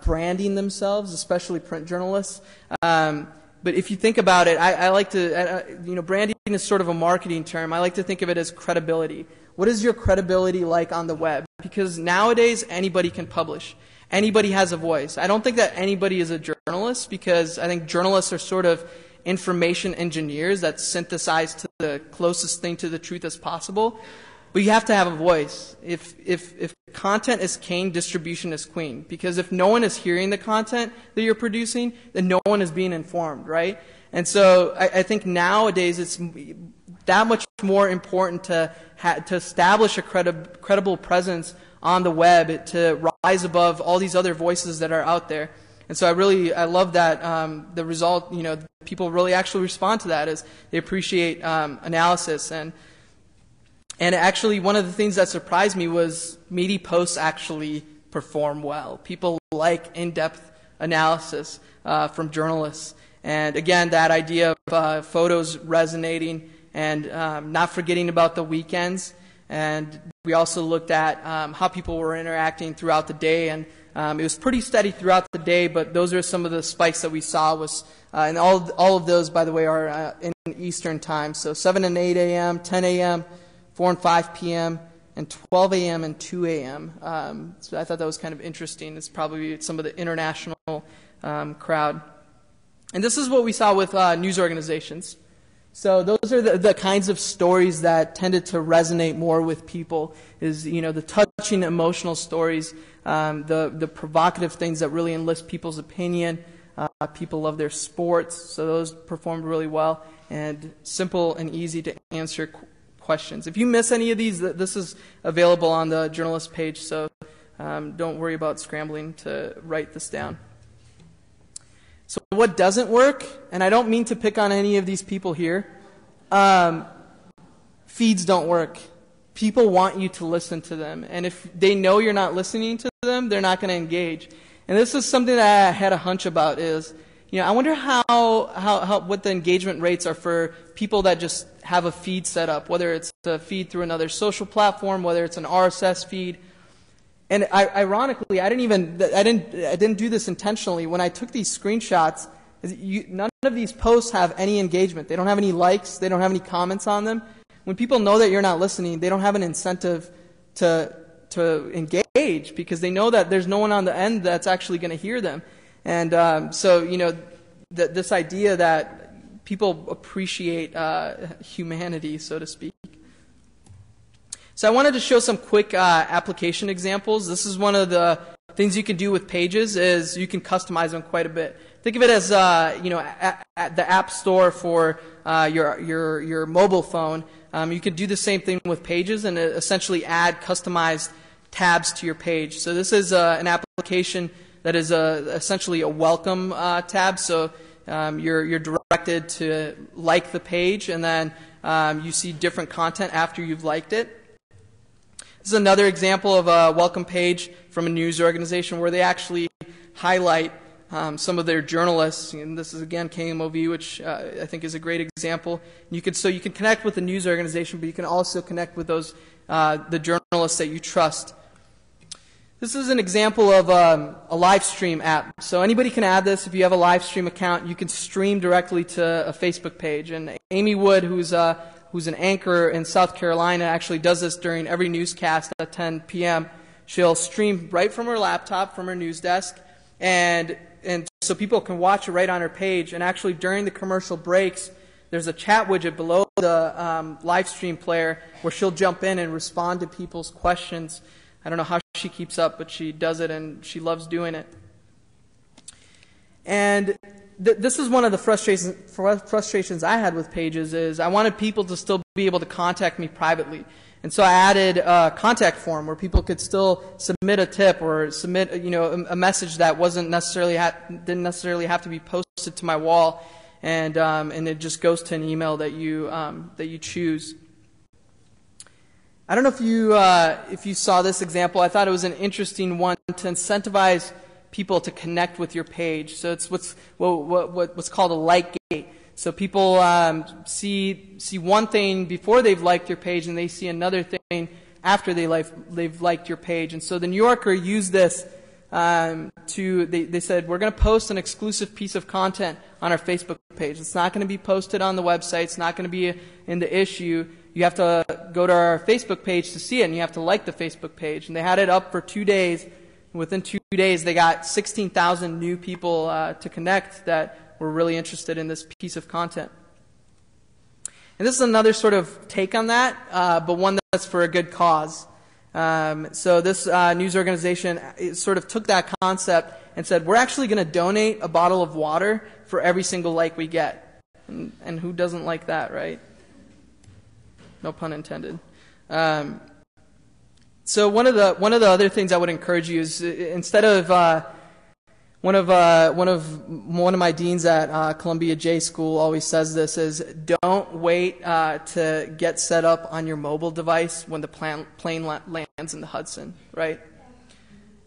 branding themselves, especially print journalists. But if you think about it, I like to, branding is sort of a marketing term. I like to think of it as credibility. What is your credibility like on the web? Because nowadays, anybody can publish. Anybody has a voice. I don't think that anybody is a journalist, because I think journalists are sort of information engineers that synthesize to the closest thing to the truth as possible. But you have to have a voice. If content is king, distribution is queen. Because if no one is hearing the content that you're producing, then no one is being informed, right? And so I think nowadays it's that much more important to establish a credible presence on the web, to rise above all these other voices that are out there. And so I love that the result, people really actually respond to that, is they appreciate analysis. And actually, one of the things that surprised me was meaty posts actually perform well. People like in-depth analysis from journalists. And again, that idea of photos resonating and not forgetting about the weekends. And we also looked at how people were interacting throughout the day. And it was pretty steady throughout the day, but those are some of the spikes that we saw. And all of those, by the way, are in Eastern time. So 7 and 8 a.m., 10 a.m., 4 and 5 p.m., and 12 a.m. and 2 a.m. So I thought that was kind of interesting. It's probably some of the international crowd. And this is what we saw with news organizations. So those are the kinds of stories that tended to resonate more with people, is, the touching emotional stories, the provocative things that really enlist people's opinion. People love their sports, so those performed really well, and simple and easy to answer questions. If you miss any of these, this is available on the journalist page, so don't worry about scrambling to write this down. So what doesn't work, and I don't mean to pick on any of these people here, feeds don't work. People want you to listen to them, and if they know you're not listening to them, they're not going to engage. And this is something that I had a hunch about is, I wonder what the engagement rates are for people that just have a feed set up, whether it's a feed through another social platform, whether it's an RSS feed. And ironically, I didn't do this intentionally. When I took these screenshots, none of these posts have any engagement. They don't have any likes. They don't have any comments on them. When people know that you're not listening, they don't have an incentive to engage, because they know that there's no one on the end that's actually going to hear them. And so this idea that people appreciate humanity, so to speak. So I wanted to show some quick application examples. This is one of the things you can do with pages, is you can customize them quite a bit. Think of it as at the App Store for your mobile phone. You could do the same thing with pages and essentially add customized tabs to your page. So this is an application that is essentially a welcome tab. So you're directed to like the page, and then you see different content after you've liked it. This is another example of a welcome page from a news organization where they actually highlight some of their journalists. And this is, again, KMOV, which I think is a great example. You can connect with the news organization, but you can also connect with the journalists that you trust. This is an example of a live stream app. So anybody can add this. If you have a live stream account, you can stream directly to a Facebook page. And Amy Wood, who's an anchor in South Carolina, actually does this during every newscast at 10 p.m. She'll stream right from her laptop, from her news desk, and so people can watch it right on her page. And actually, during the commercial breaks, there's a chat widget below the live stream player where she'll jump in and respond to people's questions. I don't know how she keeps up, but she does it, and she loves doing it. And this is one of the frustrations I had with Pages is I wanted people to still be able to contact me privately. And so I added a contact form where people could still submit a tip or submit a message that didn't necessarily have to be posted to my wall, and it just goes to an email that you choose. I don't know if you saw this example. I thought it was an interesting one to incentivize people to connect with your page. So it's what's called a like gate. So people see one thing before they've liked your page, and they see another thing after they've liked your page. And so the New Yorker used this they said, we're going to post an exclusive piece of content on our Facebook page. It's not going to be posted on the website. It's not going to be in the issue. You have to go to our Facebook page to see it, and you have to like the Facebook page. And they had it up for 2 days. Within 2 days, they got 16,000 new people to connect that were really interested in this piece of content. And this is another sort of take on that, but one that's for a good cause. So this news organization sort of took that concept and said, we're actually going to donate a bottle of water for every single like we get. And who doesn't like that, right? No pun intended. So one of the other things I would encourage you is instead of one of my deans at Columbia J School always says this is don't wait to get set up on your mobile device when the plane lands in the Hudson, right?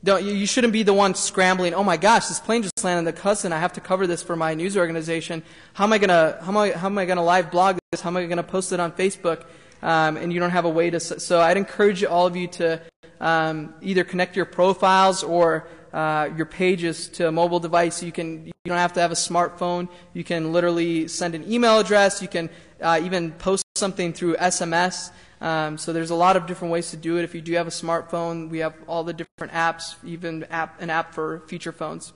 You shouldn't be the one scrambling. Oh my gosh, this plane just landed in the Hudson. I have to cover this for my news organization. How am I gonna live blog this? How am I gonna post it on Facebook? And you don't have a way to. So I'd encourage all of you to either connect your profiles or your pages to a mobile device. You don't have to have a smartphone. You can literally send an email address. You can even post something through SMS. So there's a lot of different ways to do it. If you do have a smartphone, we have all the different apps, even an app for feature phones.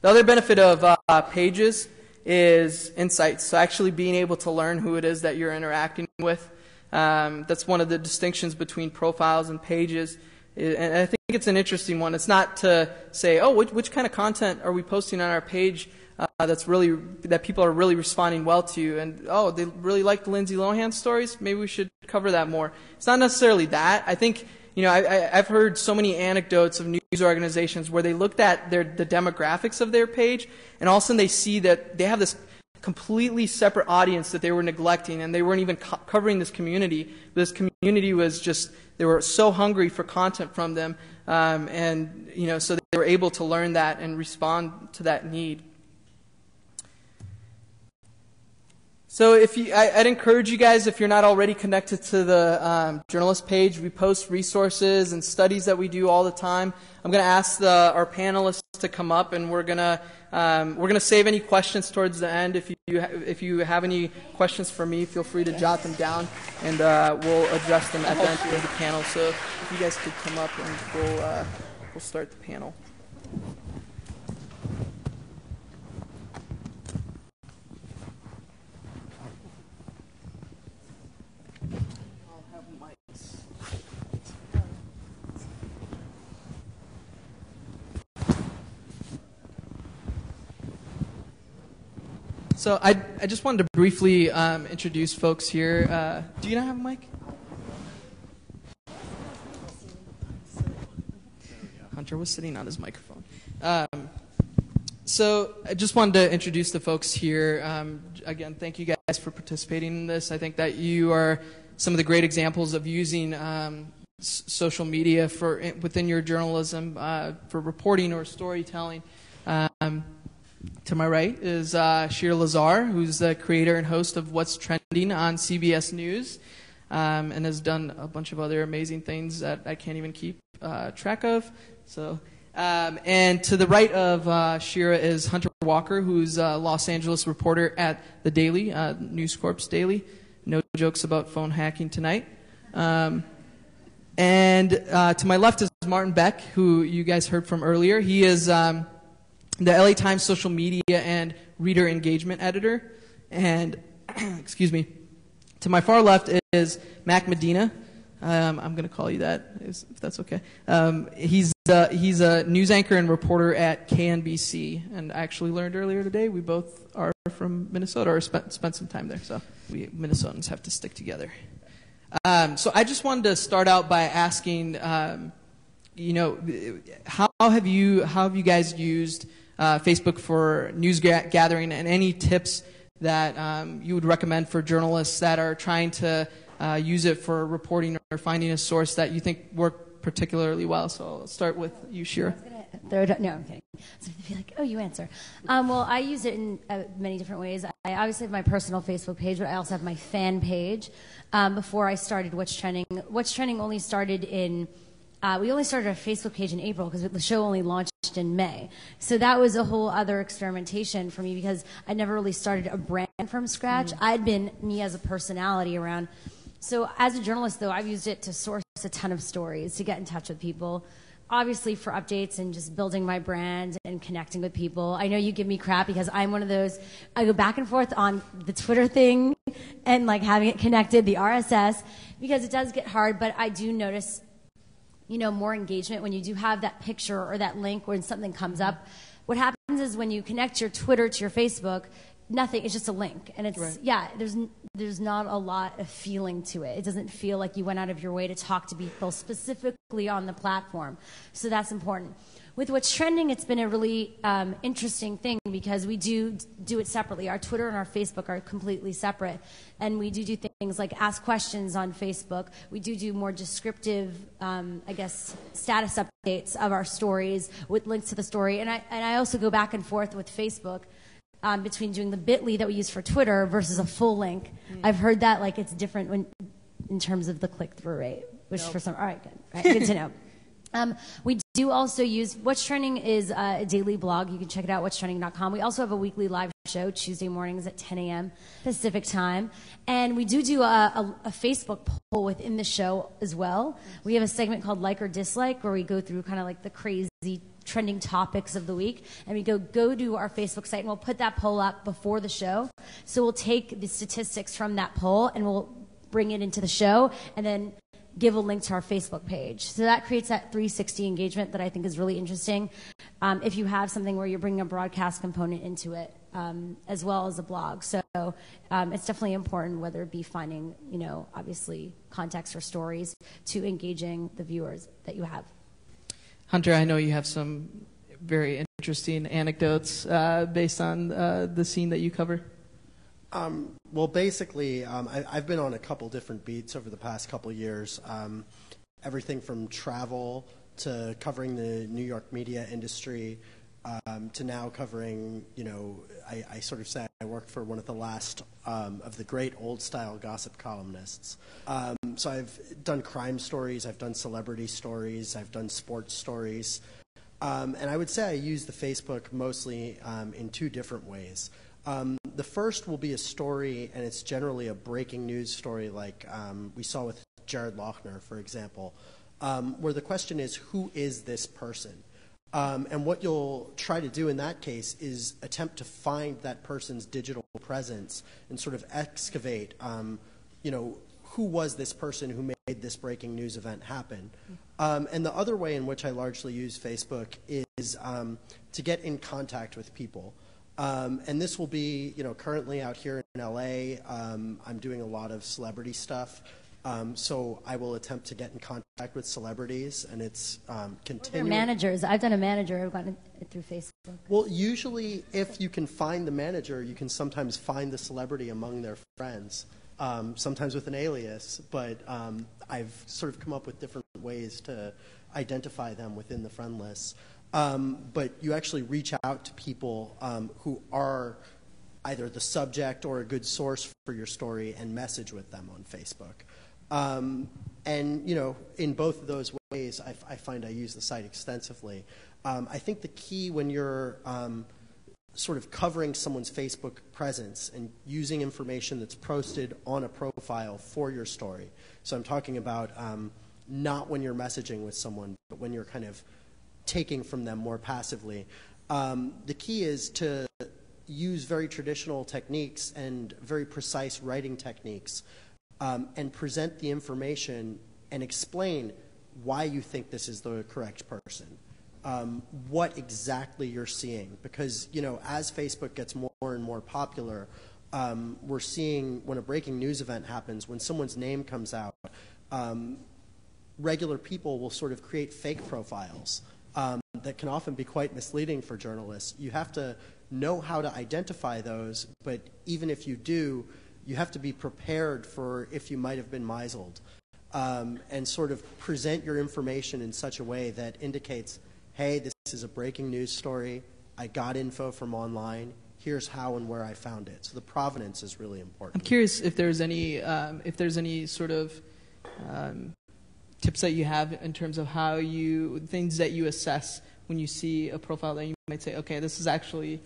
The other benefit of Pages is insights. So actually being able to learn who it is that you're interacting with. That's one of the distinctions between profiles and pages. And I think it's an interesting one. It's not to say, oh, which kind of content are we posting on our page that people are really responding well to, and oh, they really like the Lindsay Lohan stories. Maybe we should cover that more. It's not necessarily that. I think I've heard so many anecdotes of news organizations where they looked at the demographics of their page, and all of a sudden they see that they have this completely separate audience that they were neglecting, and they weren't even covering this community. This community was just, they were so hungry for content from them, so they were able to learn that and respond to that need. So I'd encourage you guys, if you're not already connected to the journalist page, we post resources and studies that we do all the time. I'm going to ask our panelists to come up, and we're going to save any questions towards the end. If you have any questions for me, feel free to jot them down, and we'll address them at the end of the panel. So if you guys could come up, and we'll start the panel. So I just wanted to briefly introduce folks here. Do you not have a mic? Hunter was sitting on his microphone. So I just wanted to introduce the folks here. Again, thank you guys for participating in this. I think that you are some of the great examples of using social media within your journalism for reporting or storytelling. To my right is Shira Lazar, who's the creator and host of What's Trending on CBS News, and has done a bunch of other amazing things that I can't even keep track of. So, and to the right of Shira is Hunter Walker, who's a Los Angeles reporter at The Daily, News Corp's Daily. No jokes about phone hacking tonight. And to my left is Martin Beck, who you guys heard from earlier. He is the LA Times social media and reader engagement editor. And, excuse me, to my far left is Mac Medina. I'm going to call you that, if that's okay. He's a news anchor and reporter at KNBC, and I actually learned earlier today we both are from Minnesota, or spent some time there, so we Minnesotans have to stick together. So I just wanted to start out by asking, how have you guys used Facebook for news gathering, and any tips that you would recommend for journalists that are trying to use it for reporting or finding a source that you think work particularly well? So I'll start with you, Shira. No, I'm kidding. So I'd be like, oh, you answer. Well, I use it in many different ways. I obviously have my personal Facebook page, but I also have my fan page. Before I started What's Trending only started in, we only started our Facebook page in April because the show only launched in May. So that was a whole other experimentation for me because I never really started a brand from scratch. I'd been me as a personality around. So as a journalist, though, I've used it to source a ton of stories, to get in touch with people, obviously for updates and just building my brand and connecting with people. I know you give me crap because I'm one of those, I go back and forth on the Twitter thing and like having it connected, the RSS, because it does get hard, but I do notice, more engagement when you do have that picture or that link when something comes up. What happens is when you connect your Twitter to your Facebook, nothing, it's just a link. And it's, right. There's not a lot of feeling to it. It doesn't feel like you went out of your way to talk to people specifically on the platform. So that's important. With What's Trending, it's been a really interesting thing because we do it separately. Our Twitter and our Facebook are completely separate. And we do things like ask questions on Facebook. We do more descriptive, status updates of our stories with links to the story. And I also go back and forth with Facebook. Between doing the bit.ly that we use for Twitter versus a full link. I've heard that it's different in terms of the click-through rate, which for some, all right, good. All right, good to know. We do also use, What's Trending is a daily blog. You can check it out, whatstrending.com. We also have a weekly live show, Tuesday mornings at 10 a.m. Pacific time. And we do a Facebook poll within the show as well. We have a segment called Like or Dislike where we go through kind of like the crazy trending topics of the week, and we go to our Facebook site and we'll put that poll up before the show. So we'll take the statistics from that poll and we'll bring it into the show and then give a link to our Facebook page. So that creates that 360 engagement that I think is really interesting. If you have something where you're bringing a broadcast component into it, as well as a blog. So it's definitely important, whether it be finding, obviously context or stories, to engaging the viewers that you have. Hunter, I know you have some very interesting anecdotes based on the scene that you cover. Well, basically, I've been on a couple different beats over the past couple years. Everything from travel to covering the New York media industry to now covering, I sort of say I worked for one of the last of the great old-style gossip columnists. So I've done crime stories, I've done celebrity stories, I've done sports stories. And I would say I use the Facebook mostly in two different ways. The first will be a story, and it's generally a breaking news story like we saw with Jared Loughner, for example, where the question is, who is this person? And what you'll try to do in that case is attempt to find that person's digital presence and sort of excavate, who was this person who made this breaking news event happen. And the other way in which I largely use Facebook is to get in contact with people. And this will be, currently out here in LA, I'm doing a lot of celebrity stuff. So I will attempt to get in contact with celebrities, and it's continuing. Managers. I've done a manager. I've gotten it through Facebook. Well, usually if you can find the manager, you can sometimes find the celebrity among their friends, sometimes with an alias. But I've sort of come up with different ways to identify them within the friend list. But you actually reach out to people who are either the subject or a good source for your story and message with them on Facebook. And, in both of those ways, I find I use the site extensively. I think the key when you're sort of covering someone's Facebook presence and using information that's posted on a profile for your story. So I'm talking about not when you're messaging with someone, but when you're kind of taking from them more passively. The key is to use very traditional techniques and very precise writing techniques and present the information and explain why you think this is the correct person, what exactly you're seeing. Because, you know, as Facebook gets more and more popular, we're seeing when a breaking news event happens, when someone's name comes out, regular people will sort of create fake profiles that can often be quite misleading for journalists. You have to know how to identify those, but even if you do, you have to be prepared for if you might have been misled, and sort of present your information in such a way that indicates, hey, this is a breaking news story, I got info from online, here's how and where I found it. So the provenance is really important. I'm curious if there's any sort of tips that you have in terms of how things that you assess when you see a profile that you might say, okay, this is actually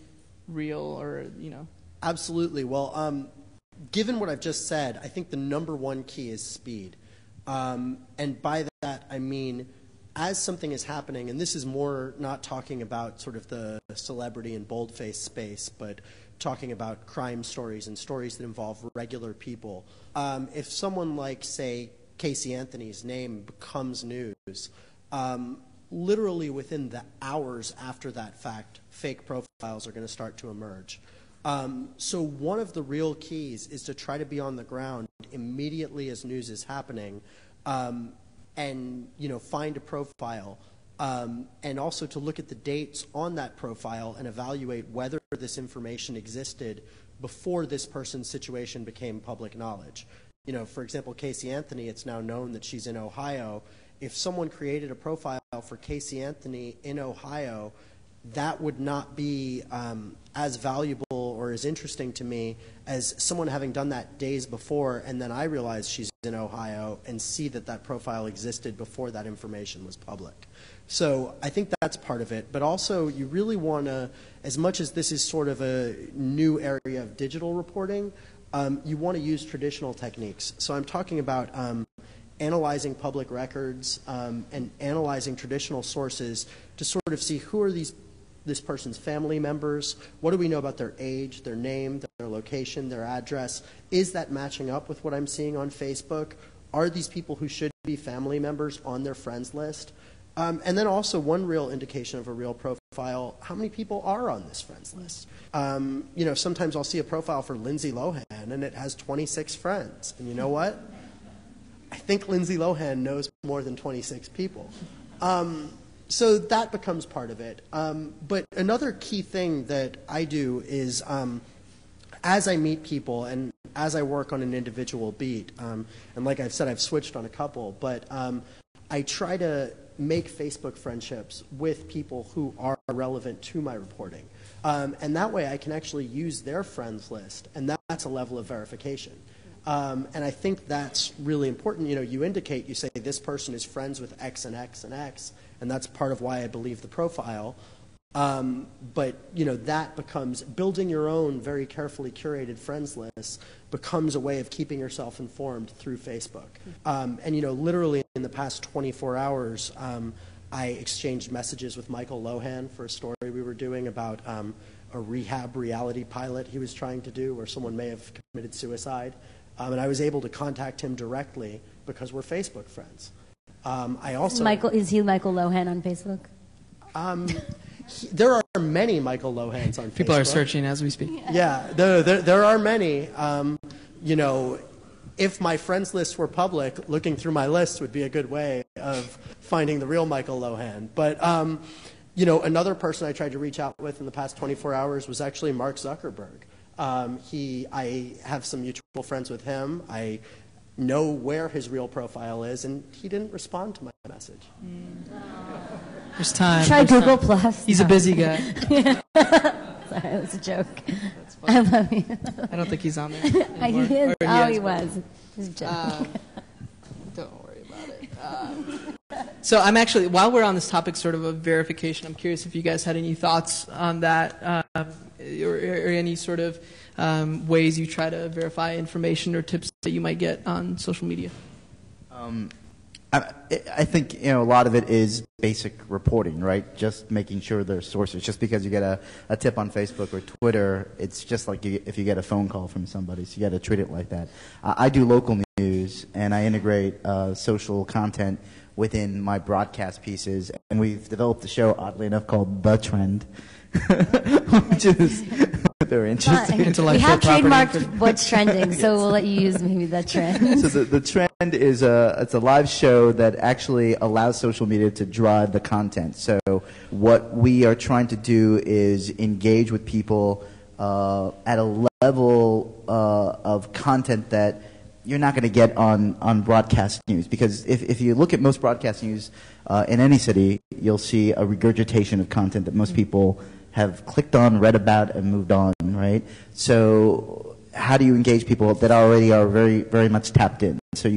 real, or, you know. Absolutely. Well, given what I've just said, I think the number one key is speed. And by that, I mean, as something is happening, and this is more not talking about sort of the celebrity and boldface space, but talking about crime stories and stories that involve regular people. If someone like, say, Casey Anthony's name becomes news, literally within the hours after that fact, fake profiles are going to start to emerge. So one of the real keys is to try to be on the ground immediately as news is happening, and, you know, find a profile, and also to look at the dates on that profile and evaluate whether this information existed before this person's situation became public knowledge. You know, for example, Casey Anthony, it's now known that she's in Ohio. If someone created a profile for Casey Anthony in Ohio, that would not be as valuable or as interesting to me as someone having done that days before, and then I realize she's in Ohio and see that that profile existed before that information was public. So I think that's part of it. But also, you really want to, as much as this is sort of a new area of digital reporting, you want to use traditional techniques. So I'm talking about analyzing public records and analyzing traditional sources to sort of see who are this person's family members, what do we know about their age, their name, their location, their address. Is that matching up with what I'm seeing on Facebook? Are these people who should be family members on their friends list? And then also one real indication of a real profile, how many people are on this friends list? You know, sometimes I'll see a profile for Lindsay Lohan and it has 26 friends. And you know what? I think Lindsay Lohan knows more than 26 people. So that becomes part of it. But another key thing that I do is as I meet people and as I work on an individual beat, and like I've said, I've switched on a couple, but I try to make Facebook friendships with people who are relevant to my reporting. And that way I can actually use their friends list, and that's a level of verification. And I think that's really important. You know, you indicate, you say this person is friends with X and X and X, and that's part of why I believe the profile. But, you know, that becomes, building your own very carefully curated friends list becomes a way of keeping yourself informed through Facebook. And, you know, literally in the past 24 hours, I exchanged messages with Michael Lohan for a story we were doing about a rehab reality pilot he was trying to do where someone may have committed suicide. And I was able to contact him directly because we're Facebook friends. I also Is he Michael Lohan on Facebook? There are many Michael Lohans on Facebook. People are searching as we speak. Yeah, there are many. You know, if my friends list were public, looking through my list would be a good way of finding the real Michael Lohan. But, you know, another person I tried to reach out with in the past 24 hours was actually Mark Zuckerberg. I have some mutual friends with him. I know where his real profile is, and he didn't respond to my message. There's time. Try Google Plus. He's a busy guy. Sorry, it was a joke. I love you. I don't think he's on there He anymore. is. Or He was. It was a joke. Don't worry about it. So I'm actually, while we're on this topic sort of verification, I'm curious if you guys had any thoughts on that, or any sort of ways you try to verify information or tips that you might get on social media. I think a lot of it is basic reporting, right? Just making sure there's sources. Just because you get a tip on Facebook or Twitter, it's just like if you get a phone call from somebody, so you got to treat it like that. I do local news, and I integrate social content within my broadcast pieces, and we've developed a show, oddly enough, called The Trend, which is very interesting. We have trademarked what's trending, so we'll let you use maybe The Trend. So the Trend is it's a live show that actually allows social media to drive the content. So what we are trying to do is engage with people at a level of content that you're not going to get on broadcast news. Because if you look at most broadcast news in any city, you'll see a regurgitation of content that most people have clicked on, read about, and moved on, right? So how do you engage people that already are very, very much tapped in? So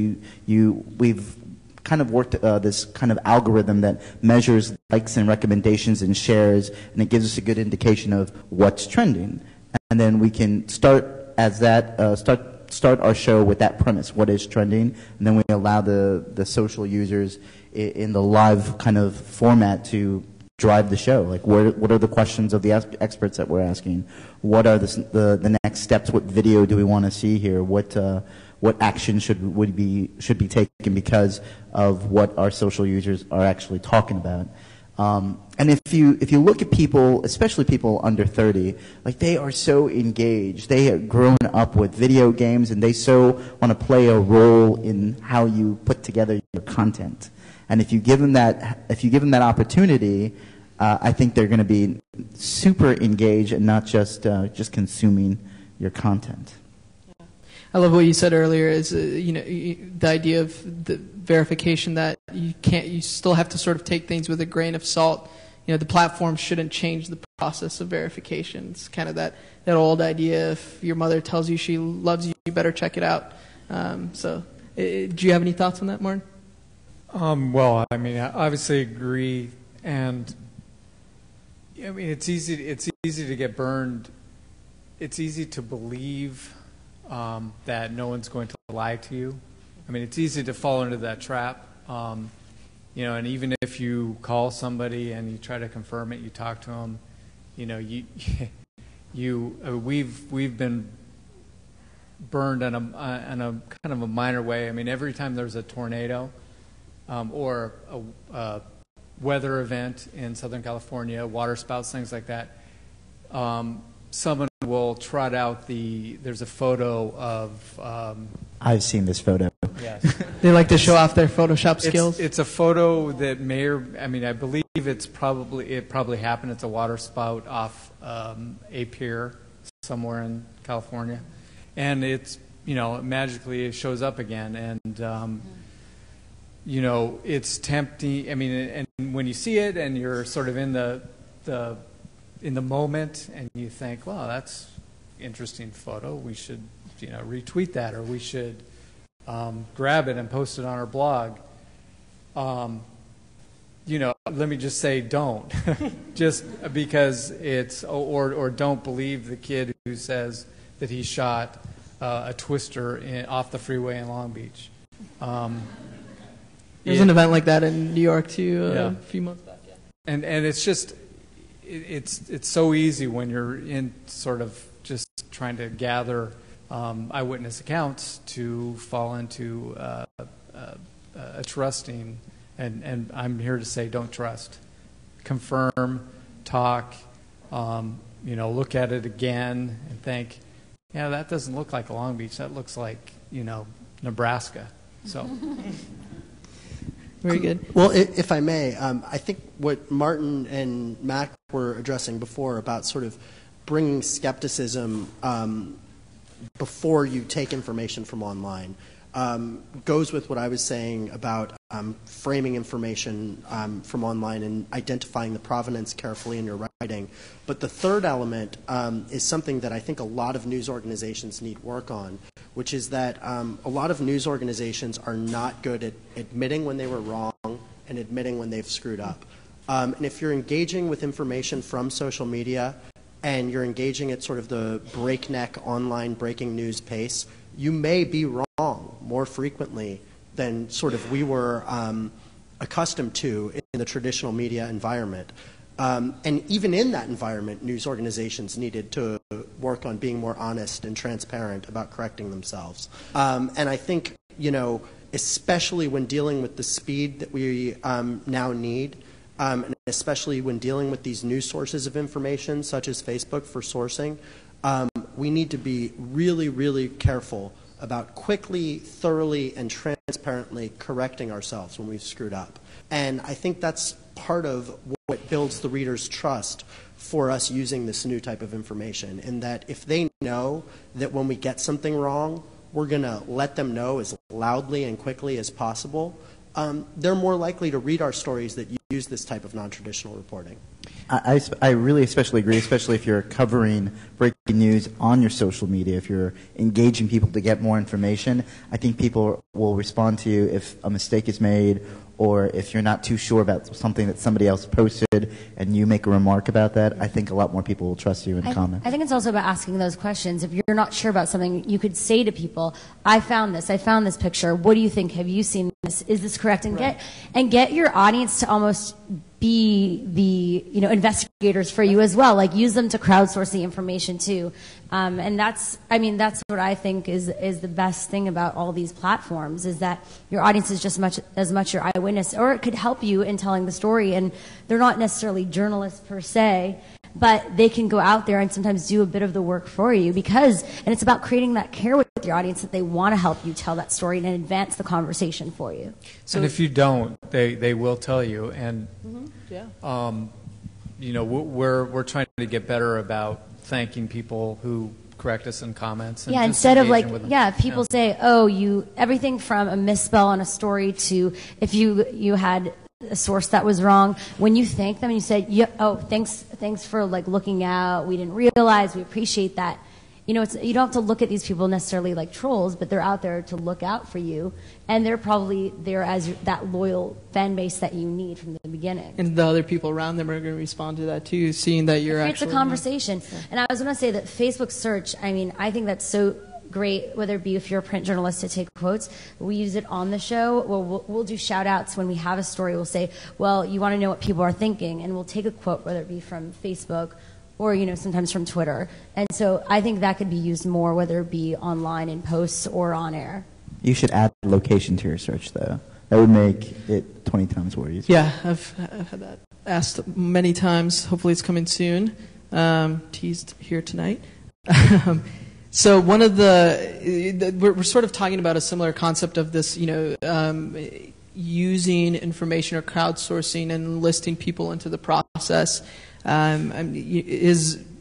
we've kind of worked this kind of algorithm that measures likes and recommendations and shares, and it gives us a good indication of what's trending. And then we can start our show with that premise, what is trending, and then we allow the social users in the live kind of format to drive the show. Like, what are the questions of the experts that we're asking? What are the next steps? What video do we want to see here? What action should be taken because of what our social users are actually talking about? And if you look at people, especially people under 30, like, they are so engaged. They have grown up with video games, and they so want to play a role in how you put together your content. And if you give them that opportunity, I think they're going to be super engaged and not just consuming your content. Yeah. I love what you said earlier. Is the idea of the verification that you still have to sort of take things with a grain of salt. The platform shouldn't change the process of verification. It's kind of that old idea: if your mother tells you she loves you, you better check it out. Do you have any thoughts on that, Martin? Well, I mean, I obviously agree, and I mean, it's easy to get burned. It's easy to believe that no one's going to lie to you. I mean, it's easy to fall into that trap. And even if you call somebody and you try to confirm it, you talk to them. We've been burned in a kind of a minor way. I mean, every time there's a tornado or a weather event in Southern California, water spouts, things like that, someone will trot out there's a photo of... I've seen this photo. Yes. They like to show off their Photoshop skills? It's a photo that I believe it probably happened. It's a water spout off a pier somewhere in California. And it's, magically it shows up again. And, it's tempting. I mean, and when you see it and you're sort of in the moment and you think, well, that's interesting photo. We should, retweet that, or we should grab it and post it on our blog. Let me just say, don't. Just because it's, or don't believe the kid who says that he shot a twister off the freeway in Long Beach. There's an event like that in New York too, a few months back. Yeah. And it's just, it's so easy when you're in sort of just trying to gather eyewitness accounts to fall into a trusting, and I'm here to say, don't trust. Confirm, talk, look at it again and think, yeah, that doesn't look like Long Beach. That looks like, Nebraska. So. Very good. Well, if I may, I think what Martin and Mac were addressing before about sort of bringing skepticism before you take information from online goes with what I was saying about framing information from online and identifying the provenance carefully in your writing. But the third element is something that I think a lot of news organizations need work on, which is that a lot of news organizations are not good at admitting when they were wrong and admitting when they've screwed up. And if you're engaging with information from social media and you're engaging at sort of the breakneck online breaking news pace, you may be wrong more frequently than sort of we were accustomed to in the traditional media environment. And even in that environment, news organizations needed to work on being more honest and transparent about correcting themselves. And I think, you know, especially when dealing with the speed that we now need, and especially when dealing with these new sources of information, such as Facebook for sourcing, we need to be really, really careful about quickly, thoroughly, and transparently correcting ourselves when we've screwed up. And I think that's part of what builds the reader's trust for us using this new type of information, in that if they know that when we get something wrong, we're going to let them know as loudly and quickly as possible, they're more likely to read our stories that use this type of non-traditional reporting. I really especially agree, especially if you're covering breaking news on your social media, if you're engaging people to get more information. I think people will respond to you if a mistake is made, or if you're not too sure about something that somebody else posted and you make a remark about that. I think a lot more people will trust you and comment. I think it's also about asking those questions. If you're not sure about something, you could say to people, I found this picture. What do you think? Have you seen this? Is this correct? And get your audience to almost be the investigators for you as well. Like, use them to crowdsource the information too. And that's what I think is the best thing about all these platforms, is that your audience is just as much your eyewitness, or it could help you in telling the story. And they're not necessarily journalists per se, but they can go out there and sometimes do a bit of the work for you, and it's about creating that care with your audience, that they want to help you tell that story and advance the conversation for you. So, and if you don't, they will tell you. And we're trying to get better about thanking people who correct us in comments. And instead of people say, everything from a misspell on a story to if you had a source that was wrong, when you thank them and you say, thanks for looking out, we didn't realize, we appreciate that. You don't have to look at these people necessarily like trolls, but they're out there to look out for you, and they're probably there as that loyal fan base that you need from the beginning. And the other people around them are going to respond to that too, seeing that you're actually... It's a conversation. Yeah. And I was going to say that Facebook search, I think that's so great, whether it be if you're a print journalist to take quotes. We use it on the show. We'll do shout-outs when we have a story. We'll say, well, you want to know what people are thinking, and we'll take a quote, whether it be from Facebook or sometimes from Twitter. And so I think that could be used more, whether it be online in posts or on air. You should add location to your search, though. That would make it 20 times more easy. Yeah, I've had that asked many times. Hopefully it's coming soon. Teased here tonight. So one of we're sort of talking about a similar concept of this, using information or crowdsourcing and enlisting people into the process.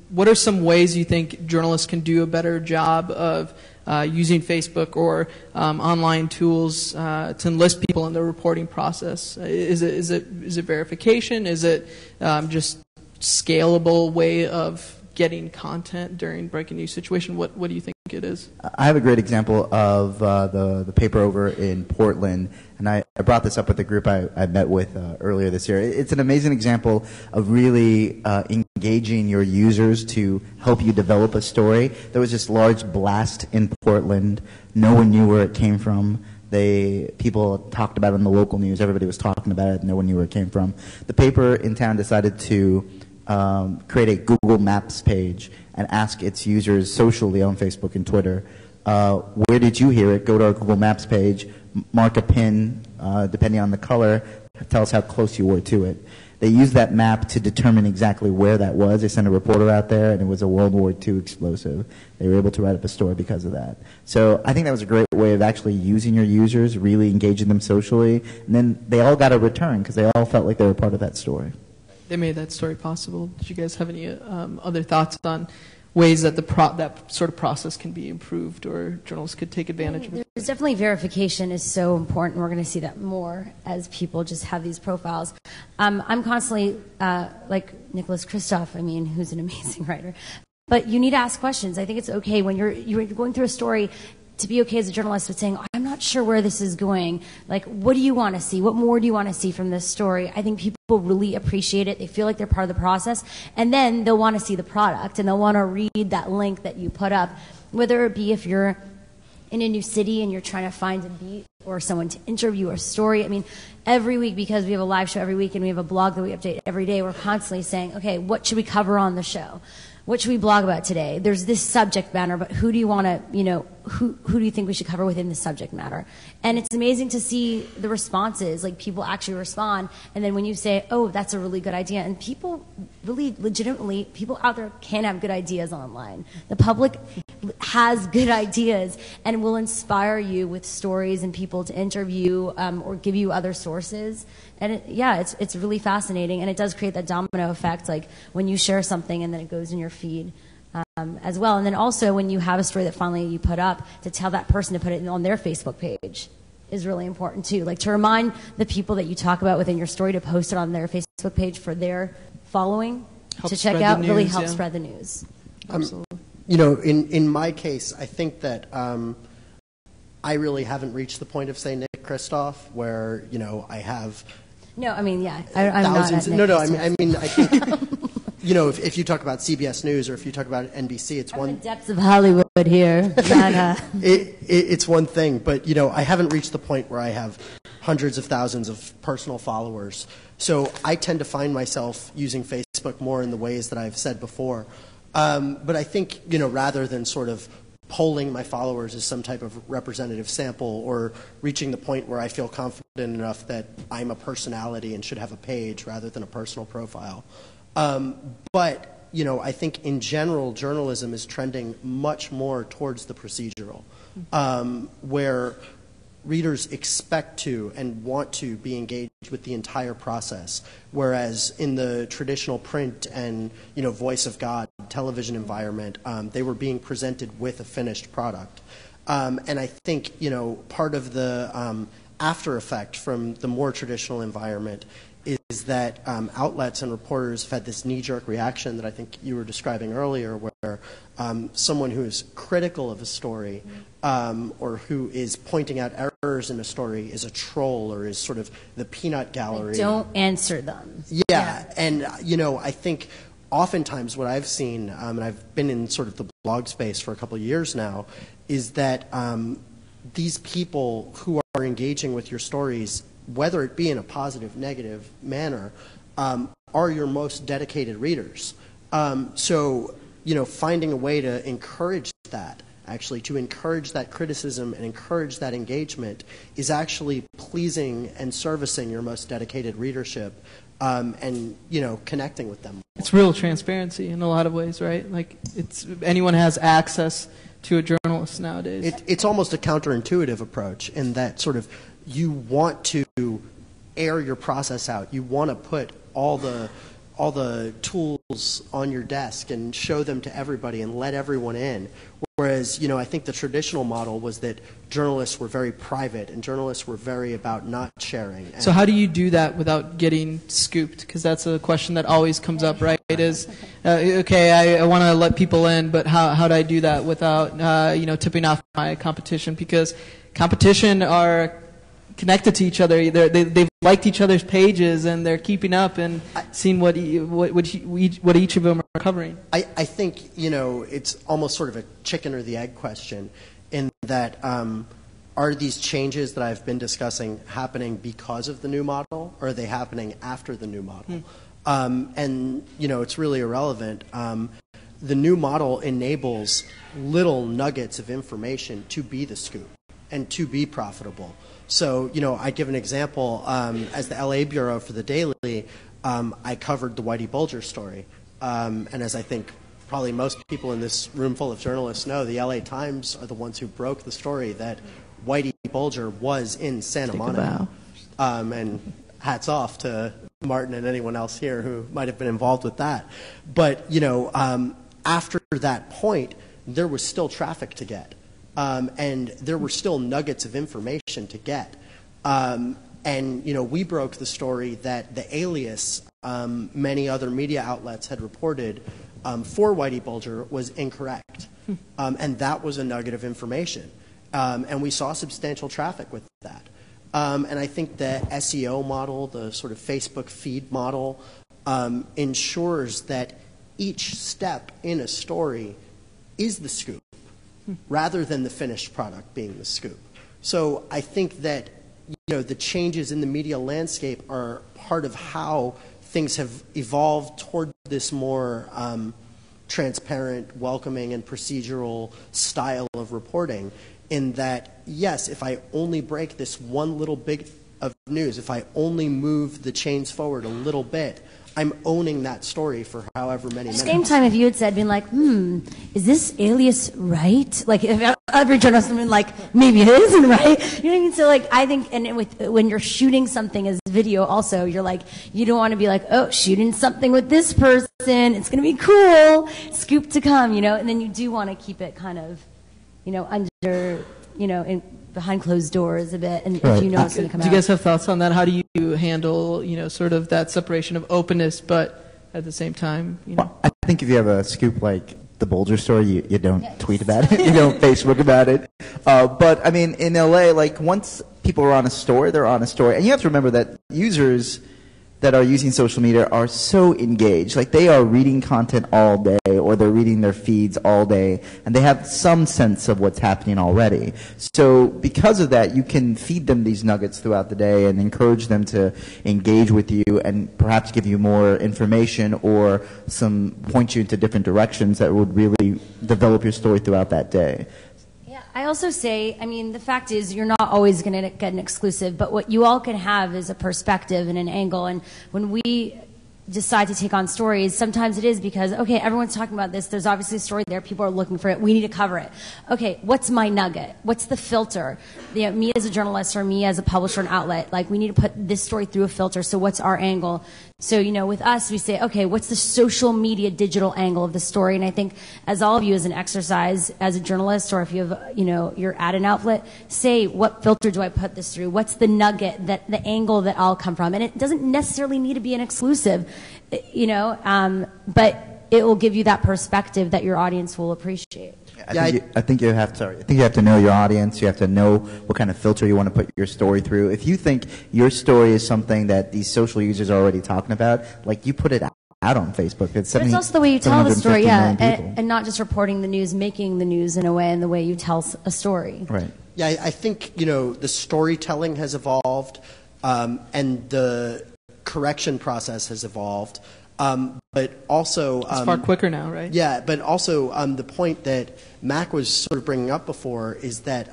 What are some ways you think journalists can do a better job of using Facebook or online tools to enlist people in the reporting process? Is it verification? Is it just scalable way of getting content during breaking news situation? What do you think it is? I have a great example of the paper over in Portland, and I brought this up with the group I met with earlier this year. It's an amazing example of really engaging your users to help you develop a story. There was this large blast in Portland. No one knew where it came from. People talked about it in the local news. Everybody was talking about it. No one knew where it came from. The paper in town decided to create a Google Maps page and ask its users socially on Facebook and Twitter, where did you hear it? Go to our Google Maps page, mark a pin, depending on the color, tell us how close you were to it. They used that map to determine exactly where that was. They sent a reporter out there, and it was a World War II explosive. They were able to write up a story because of that. So I think that was a great way of actually using your users, really engaging them socially, and then they all got a return because they all felt like they were part of that story. They made that story possible. Did you guys have any other thoughts on ways that that sort of process can be improved or journalists could take advantage of it? There's definitely verification is so important. We're going to see that more as people just have these profiles. I'm constantly, like Nicholas Kristof, who's an amazing writer, but you need to ask questions. I think it's okay when you're going through a story to be okay as a journalist with saying, I'm not sure where this is going. Like, what do you want to see? What more do you want to see from this story? I think people really appreciate it. They feel like they're part of the process. And then they'll want to see the product, and they'll want to read that link that you put up, whether it be if you're in a new city and you're trying to find a beat or someone to interview or a story. I mean, every week, because we have a live show every week and we have a blog that we update every day, we're constantly saying, okay, what should we cover on the show? What should we blog about today? There's this subject matter, but who do you want to, who do you think we should cover within the subject matter? And it's amazing to see the responses, like people actually respond, and then when you say, oh, that's a really good idea, and people really legitimately, people out there can have good ideas online. The public has good ideas and will inspire you with stories and people to interview or give you other sources. And it's really fascinating, and it does create that domino effect, like when you share something and then it goes in your feed as well. And then also when you have a story that finally you put up, to tell that person to put it on their Facebook page is really important too. Like to remind the people that you talk about within your story to post it on their Facebook page for their following to check out, really helps spread the news. Absolutely. In my case, I think that I really haven't reached the point of, say, Nick Kristof, where I have. No, I mean, I'm thousands. not at Nick I mean, I think if you talk about CBS News or if you talk about NBC, it's one. The depths of Hollywood here. It's one thing, but I haven't reached the point where I have hundreds of thousands of personal followers. So I tend to find myself using Facebook more in the ways that I've said before. But I think rather than sort of polling my followers as some type of representative sample or reaching the point where I feel confident enough that I'm a personality and should have a page rather than a personal profile. But I think in general journalism is trending much more towards the procedural, where readers expect to and want to be engaged with the entire process, whereas in the traditional print and voice of God television environment, they were being presented with a finished product. And I think part of the after effect from the more traditional environment is that outlets and reporters have had this knee-jerk reaction that I think you were describing earlier, where someone who is critical of a story or who is pointing out errors in a story is a troll or is sort of the peanut gallery. Like, don't answer them. Yeah, and I think oftentimes what I've seen, and I've been in sort of the blog space for a couple of years now, is that these people who are engaging with your stories, whether it be in a positive, negative manner, are your most dedicated readers. So, finding a way to encourage that, actually, to encourage that criticism and encourage that engagement is actually pleasing and servicing your most dedicated readership and, connecting with them. It's real transparency in a lot of ways, right? Like, anyone has access to a journalist nowadays. It's almost a counterintuitive approach in that sort of you want to air your process out. You want to put all the tools on your desk and show them to everybody and let everyone in. Whereas, I think the traditional model was that journalists were very private and journalists were very about not sharing. So how do you do that without getting scooped? Because that's a question that always comes up, right? Is, okay, I want to let people in, but how do I do that without, tipping off my competition? Because competition are connected to each other. They've liked each other's pages and they're keeping up and seeing what each of them are covering. I think it's almost sort of a chicken or the egg question, in that are these changes that I've been discussing happening because of the new model, or are they happening after the new model? And it's really irrelevant. The new model enables little nuggets of information to be the scoop and to be profitable. So, I give an example. As the LA bureau for the Daily, I covered the Whitey Bulger story. And as I think probably most people in this room full of journalists know, the LA Times are the ones who broke the story that Whitey Bulger was in Santa Monica. And hats off to Martin and anyone else here who might have been involved with that. But, after that point, there was still traffic to get. And there were still nuggets of information to get. And, we broke the story that the alias many other media outlets had reported for Whitey Bulger was incorrect. And that was a nugget of information. And we saw substantial traffic with that. And I think the SEO model, the sort of Facebook feed model, ensures that each step in a story is the scoop. rather than the finished product being the scoop. So I think that the changes in the media landscape are part of how things have evolved toward this more transparent, welcoming, and procedural style of reporting, in that, yes, if I only break this one little bit of news, if I only move the chains forward a little bit, I'm owning that story for however many minutes. At the same time, if you had said, been like, is this alias right? Like, if every journalist would been like, maybe it isn't right. You know what I mean? So, like, I think, and when you're shooting something as video also, you're like, you don't want to be like, oh, shooting something with this person, it's going to be cool, scoop to come, and then you do want to keep it kind of, under, behind closed doors a bit, and if you know it's going to come out. Do you guys have thoughts on that? How do you handle, sort of that separation of openness, but at the same time, Well, I think if you have a scoop like the Bolger story, you don't tweet about it, you don't Facebook about it. But I mean, in LA, like once people are on a story, they're on a story, and you have to remember that users that are using social media are so engaged. Like they are reading content all day, or they're reading their feeds all day, and they have some sense of what's happening already. So because of that, you can feed them these nuggets throughout the day and encourage them to engage with you and perhaps give you more information or point you into different directions that would really develop your story throughout that day. I also say, the fact is you're not always going to get an exclusive, but what you all can have is a perspective and an angle. And when we decide to take on stories, sometimes it is because, okay, everyone's talking about this. There's obviously a story there. People are looking for it. We need to cover it. Okay, what's my nugget? What's the filter? Me as a journalist or me as a publisher and outlet, like we need to put this story through a filter. So what's our angle? So, with us, we say, okay, what's the social media digital angle of the story? And I think as all of you as an exercise, as a journalist, or if you have, you're at an outlet, say, what filter do I put this through? What's the nugget, the angle that I'll come from? And it doesn't necessarily need to be an exclusive, but it will give you that perspective that your audience will appreciate. I think you have to know your audience. You have to know what kind of filter you want to put your story through. If you think your story is something that these social users are already talking about, like you put it out on Facebook. But it's also the way you tell the story, and not just reporting the news, making the news in a way, and the way you tell a story. Right. Yeah, I think the storytelling has evolved, and the correction process has evolved. But also... it's far quicker now, right? Yeah, but also the point that Mac was sort of bringing up before is that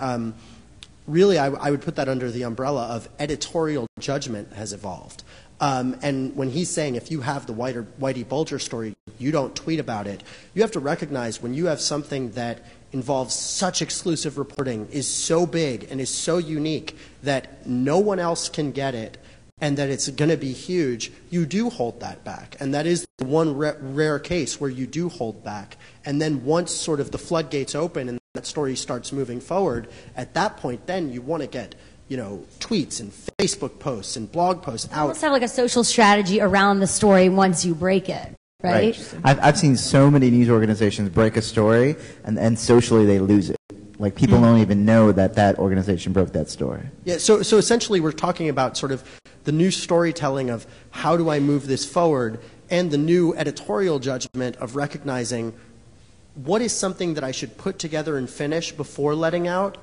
really I would put that under the umbrella of editorial judgment has evolved. And when he's saying if you have the Whitey Bulger story, you don't tweet about it, you have to recognize when you have something that involves such exclusive reporting, is so big and is so unique that no one else can get it, and that it's going to be huge, you do hold that back. And that is the one rare case where you do hold back. And then once sort of the floodgates open and that story starts moving forward, at that point then you want to get tweets and Facebook posts and blog posts out. Almost have like a social strategy around the story once you break it, right? I've seen so many news organizations break a story and socially they lose it. Like people don't even know that organization broke that story. Yeah, so essentially we're talking about sort of the new storytelling of how do I move this forward, and the new editorial judgment of recognizing what is something that I should put together and finish before letting out,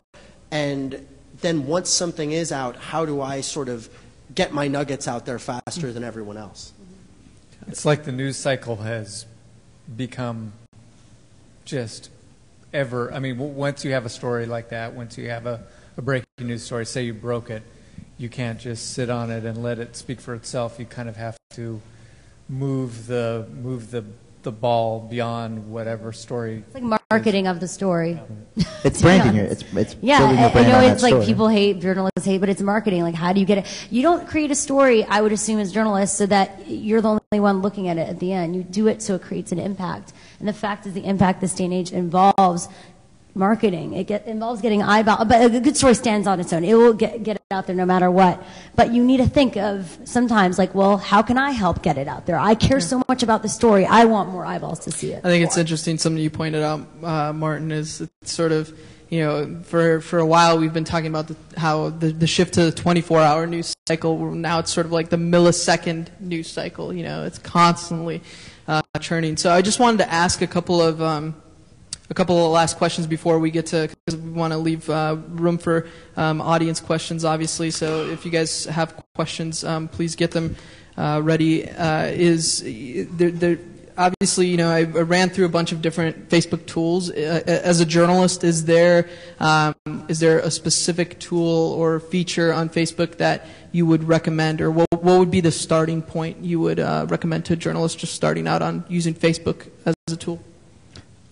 and then once something is out, how do I sort of get my nuggets out there faster than everyone else? It's like the news cycle has become just once you have a story like that, once you have a breaking news story, say you broke it, you can't just sit on it and let it speak for itself. You kind of have to move the ball beyond whatever story. It's like marketing of the story. It's branding it. It's building a brand I know on it's that like story. people hate, journalists hate, but it's marketing. Like, how do you get it? You don't create a story, I would assume, as journalists, so that you're the only one looking at it at the end. You do it so it creates an impact. And the fact is the impact this day and age involves marketing. It involves getting eyeball, but a good story stands on its own. It will get it out there no matter what. But you need to think of sometimes like, well, how can I help get it out there? I care so much about the story. I want more eyeballs to see it. I think it's interesting. Something you pointed out, Martin, is it's sort of, for a while we've been talking about how the shift to the 24-hour news cycle. Now it's sort of like the millisecond news cycle. It's constantly churning. So I just wanted to ask a couple of a couple of last questions before we get to, because we want to leave room for audience questions, obviously. So if you guys have questions, please get them ready. Obviously, I ran through a bunch of different Facebook tools. As a journalist, is there a specific tool or feature on Facebook that you would recommend, or what would be the starting point you would recommend to a journalist just starting out on using Facebook as a tool?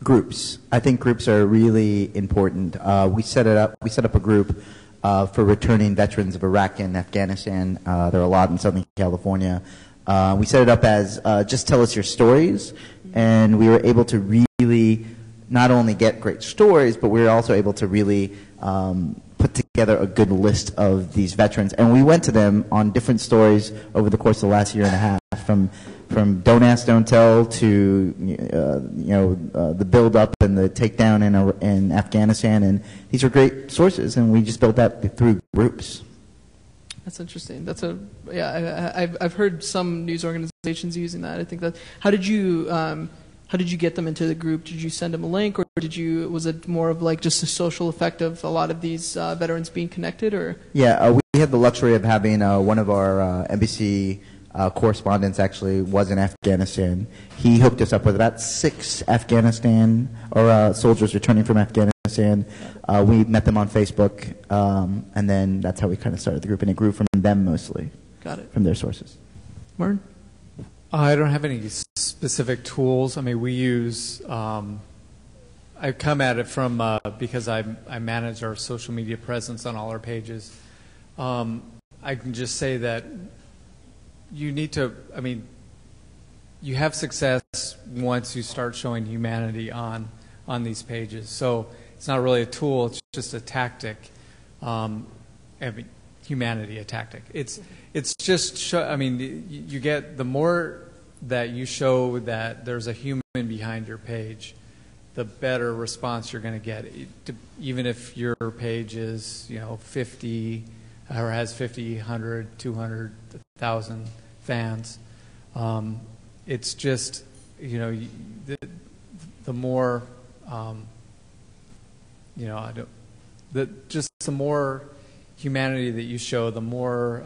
Groups. I think groups are really important. We set up a group for returning veterans of Iraq and Afghanistan. There are a lot in Southern California. We set it up as just tell us your stories, and we were able to really not only get great stories, but we were also able to really put together a good list of these veterans. And we went to them on different stories over the course of the last year and a half, from Don't Ask, Don't Tell to the build-up and the takedown in Afghanistan. And these are great sources, and we just built that through groups. That's interesting. I've heard some news organizations using that. I think that. How did you get them into the group? Did you send them a link, or was it more of like just a social effect of a lot of these veterans being connected? Or yeah, we had the luxury of having one of our NBC correspondents actually was in Afghanistan. He hooked us up with about 6 Afghanistan or soldiers returning from Afghanistan. We met them on Facebook, and then that's how we kind of started the group, and it grew from them mostly. Got it. From their sources. Martin? I don't have any specific tools. I mean, we use, I come at it from, because I manage our social media presence on all our pages. I can just say that you need to, you have success once you start showing humanity on these pages. So it's not really a tool, it's just a tactic. Humanity, a tactic. It's just, you get, the more that you show that there's a human behind your page, the better response you're going to get. Even if your page is, 50, or has 50, 100, 200, 1,000 fans, it's just, the more, just the more humanity that you show, the more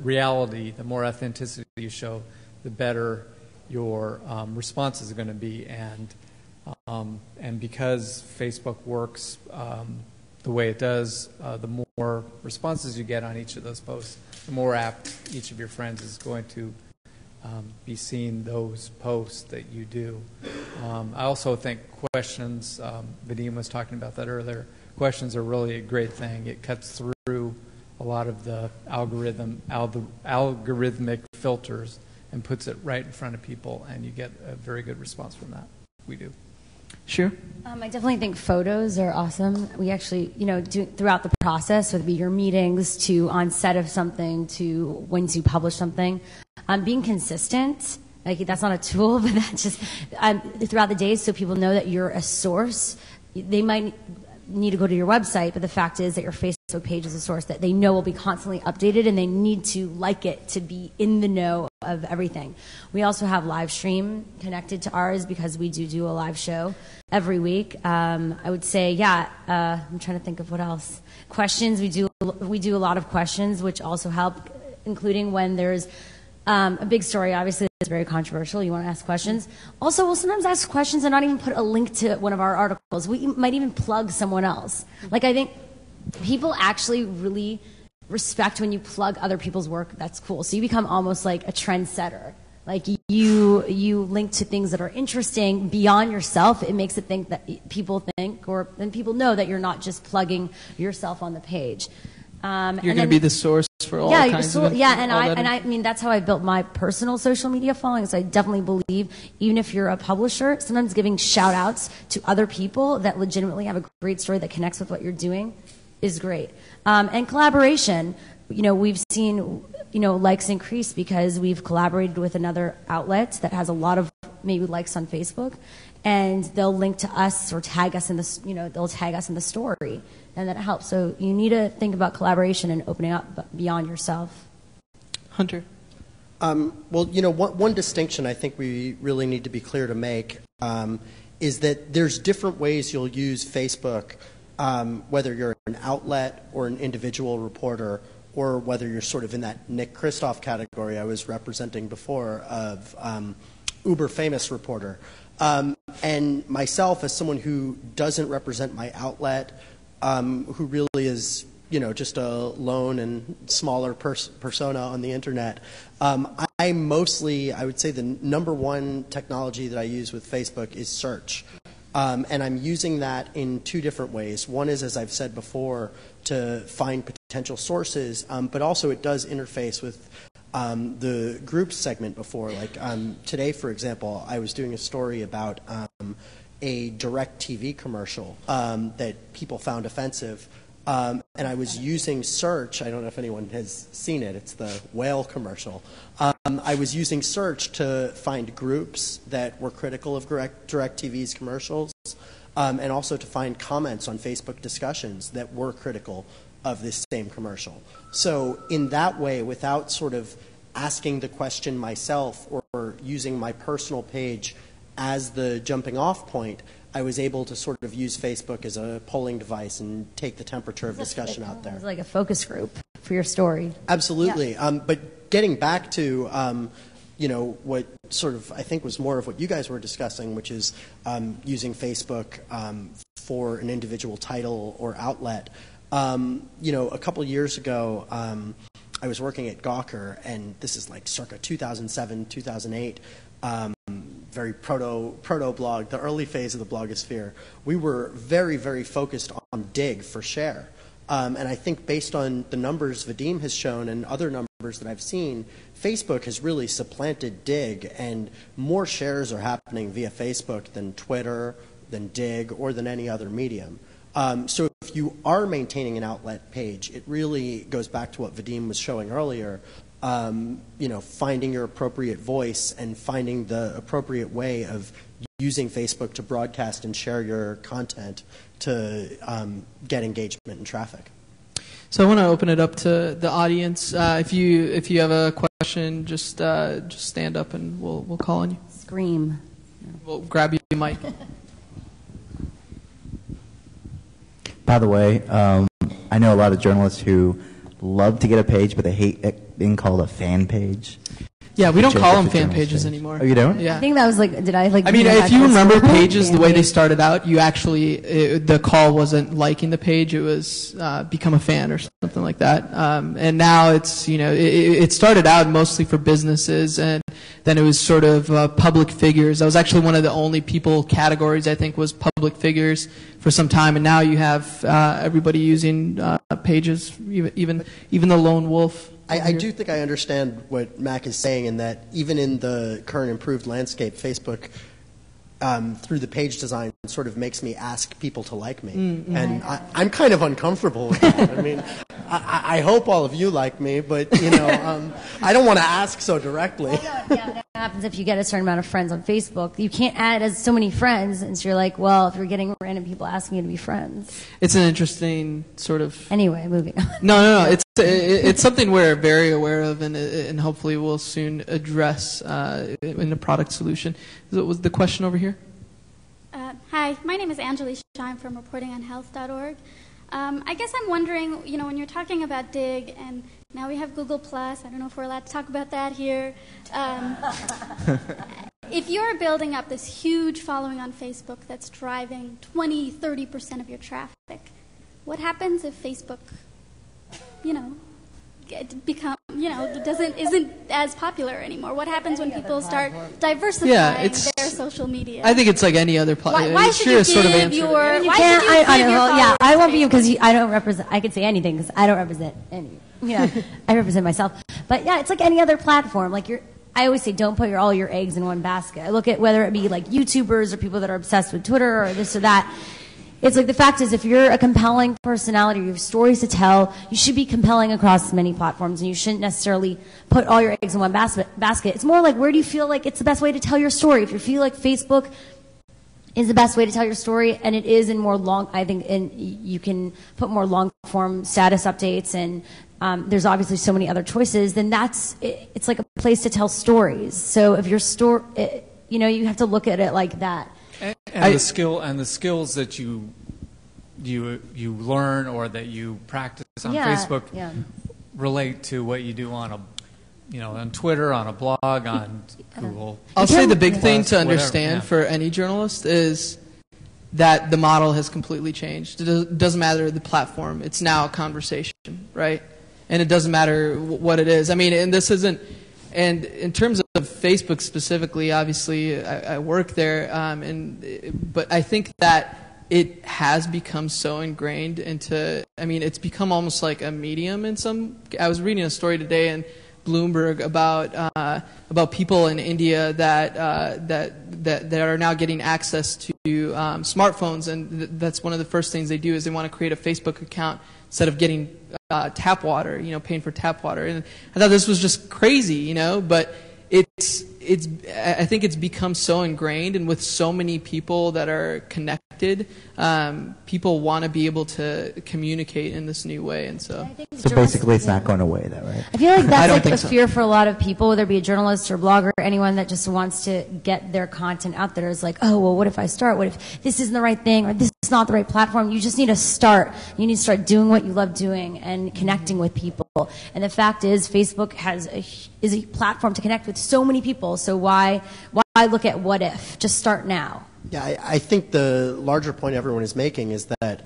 reality, the more authenticity you show, the better your responses are going to be. And because Facebook works the way it does, the more responses you get on each of those posts, the more apt each of your friends is going to be seeing those posts that you do. I also think questions, Vadim was talking about that earlier, questions are really a great thing. It cuts through a lot of the algorithmic filters and puts it right in front of people, and you get a very good response from that. We do. Sure. I definitely think photos are awesome. We actually, throughout the process, whether it be your meetings to on set of something to when you publish something, being consistent, like that's not a tool, but that's just throughout the day so people know that you're a source. They might need to go to your website, but the fact is that your Facebook page is a source that they know will be constantly updated, and they need to like it to be in the know of everything. We also have live stream connected to ours because we do a live show every week. I would say, I'm trying to think of what else. Questions, we do a lot of questions, which also help, including when there's a big story, obviously, it's very controversial. You want to ask questions. Also, we'll sometimes ask questions and not even put a link to one of our articles. We might even plug someone else. Like, I think people actually really respect when you plug other people's work. That's cool. So you become almost like a trendsetter. Like, you link to things that are interesting beyond yourself. It makes it think that people think, or then people know that you're not just plugging yourself on the page. You're going to be the source for all kinds of I mean that's how I built my personal social media following. So I definitely believe, even if you're a publisher, sometimes giving shout outs to other people that legitimately have a great story that connects with what you're doing is great. And collaboration, we've seen likes increase because we've collaborated with another outlet that has a lot of maybe likes on Facebook, and they'll link to us or tag us in the they'll tag us in the story, and that helps. So you need to think about collaboration and opening up beyond yourself. Hunter. One distinction I think we really need to be clear to make is that there's different ways you'll use Facebook, whether you're an outlet or an individual reporter, or whether you're sort of in that Nick Kristof category I was representing before of uber famous reporter. And myself, as someone who doesn't represent my outlet, who really is, just a lone and smaller persona on the internet, I would say the number one technology that I use with Facebook is search. And I'm using that in two different ways. One is, as I've said before, to find potential sources, but also it does interface with the groups segment before. Like today, for example, I was doing a story about a direct TV commercial that people found offensive. And I was using search. I don't know if anyone has seen it. It's the whale commercial. I was using search to find groups that were critical of DirecTV's commercials, and also to find comments on Facebook discussions that were critical of this same commercial. So in that way, without sort of asking the question myself or using my personal page as the jumping off point, I was able to sort of use Facebook as a polling device and take the temperature of discussion out there. It's like a focus group for your story. Absolutely. Yeah. But getting back to, what sort of I think was more of what you guys were discussing, which is using Facebook for an individual title or outlet. A couple years ago, I was working at Gawker, and this is like circa 2007, 2008. Very proto blog, the early phase of the blogosphere. We were very, very focused on dig for share. And I think based on the numbers Vadim has shown and other numbers that I've seen, Facebook has really supplanted dig, and more shares are happening via Facebook than Twitter, than dig, or than any other medium. So if you are maintaining an outlet page, it really goes back to what Vadim was showing earlier. Finding your appropriate voice and finding the appropriate way of using Facebook to broadcast and share your content to get engagement and traffic. So I want to open it up to the audience. If you have a question, just stand up and we'll call on you. Scream. We'll grab you a mic. By the way, I know a lot of journalists who love to get a page, but they hate being called a fan page. Yeah, we don't call them fan pages anymore. Oh, you don't? Yeah. I think that was like, did I like... I mean, if you remember pages, the way they started out, you actually, the call wasn't liking the page, it was become a fan or something like that. And now it's, it started out mostly for businesses, and then it was sort of public figures. That was actually one of the only people categories, I think, was public figures for some time, and now you have everybody using pages, even the lone wolf. I do think I understand what Mac is saying, in that even in the current improved landscape, Facebook, through the page design, sort of makes me ask people to like me. Mm-hmm. And I'm kind of uncomfortable with that. I mean, I hope all of you like me, but, I don't want to ask so directly. Well, no, that happens if you get a certain amount of friends on Facebook. You can't add as so many friends, and so you're like, well, if you're getting random people asking you to be friends. It's an interesting sort of... Anyway, moving on. No. It's something we're very aware of, and hopefully we'll soon address in the product solution. Was the question over here? Hi, my name is Anjali Shah. I'm from reportingonhealth.org. I guess I'm wondering, when you're talking about dig, and now we have Google+, I don't know if we're allowed to talk about that here. If you're building up this huge following on Facebook that's driving 20-30% of your traffic, what happens if Facebook, isn't as popular anymore? What happens when people start diversifying their social media? I think it's like any other platform. Why should you give your? Why should you give your? Yeah, I won't be, because I don't represent. I could say anything because I don't represent any. I represent myself. But yeah, it's like any other platform. Like I always say, don't put all your eggs in one basket. I look at whether it be like YouTubers or people that are obsessed with Twitter or this or that. It's like the fact is, if you're a compelling personality or you have stories to tell, you should be compelling across many platforms, and you shouldn't necessarily put all your eggs in one basket. It's more like, where do you feel like it's the best way to tell your story? If you feel like Facebook is the best way to tell your story, and it is in more long, I think, and you can put more long-form status updates, and there's obviously so many other choices, then it's like a place to tell stories. So if your you have to look at it like that. And the skills that you learn or that you practice on Facebook relate to what you do on on Twitter, on a blog, on Google. I'll say the big thing to whatever, understand for any journalist is that the model has completely changed. It doesn't matter the platform. It's now a conversation, right? And it doesn't matter what it is. I mean, and this isn't, and in terms of Facebook specifically, obviously I work there, but I think that it has become so ingrained into, I mean, it's become almost like a medium in some, I was reading a story today in Bloomberg about people in India that are now getting access to smartphones, and that's one of the first things they do is they want to create a Facebook account instead of getting tap water, paying for tap water. And I thought this was just crazy, but I think it's become so ingrained, and with so many people that are connected, people want to be able to communicate in this new way, and so basically it's not going away, that right? I feel like that's like a fear for a lot of people, whether it be a journalist or a blogger, anyone that just wants to get their content out there is like, oh, well, what if I start? What if this isn't the right thing, or this is not the right platform? You just need to start. You need to start doing what you love doing and connecting with people. And the fact is, Facebook is a platform to connect with so many people. So why look at what if? Just start now. Yeah, I think the larger point everyone is making is that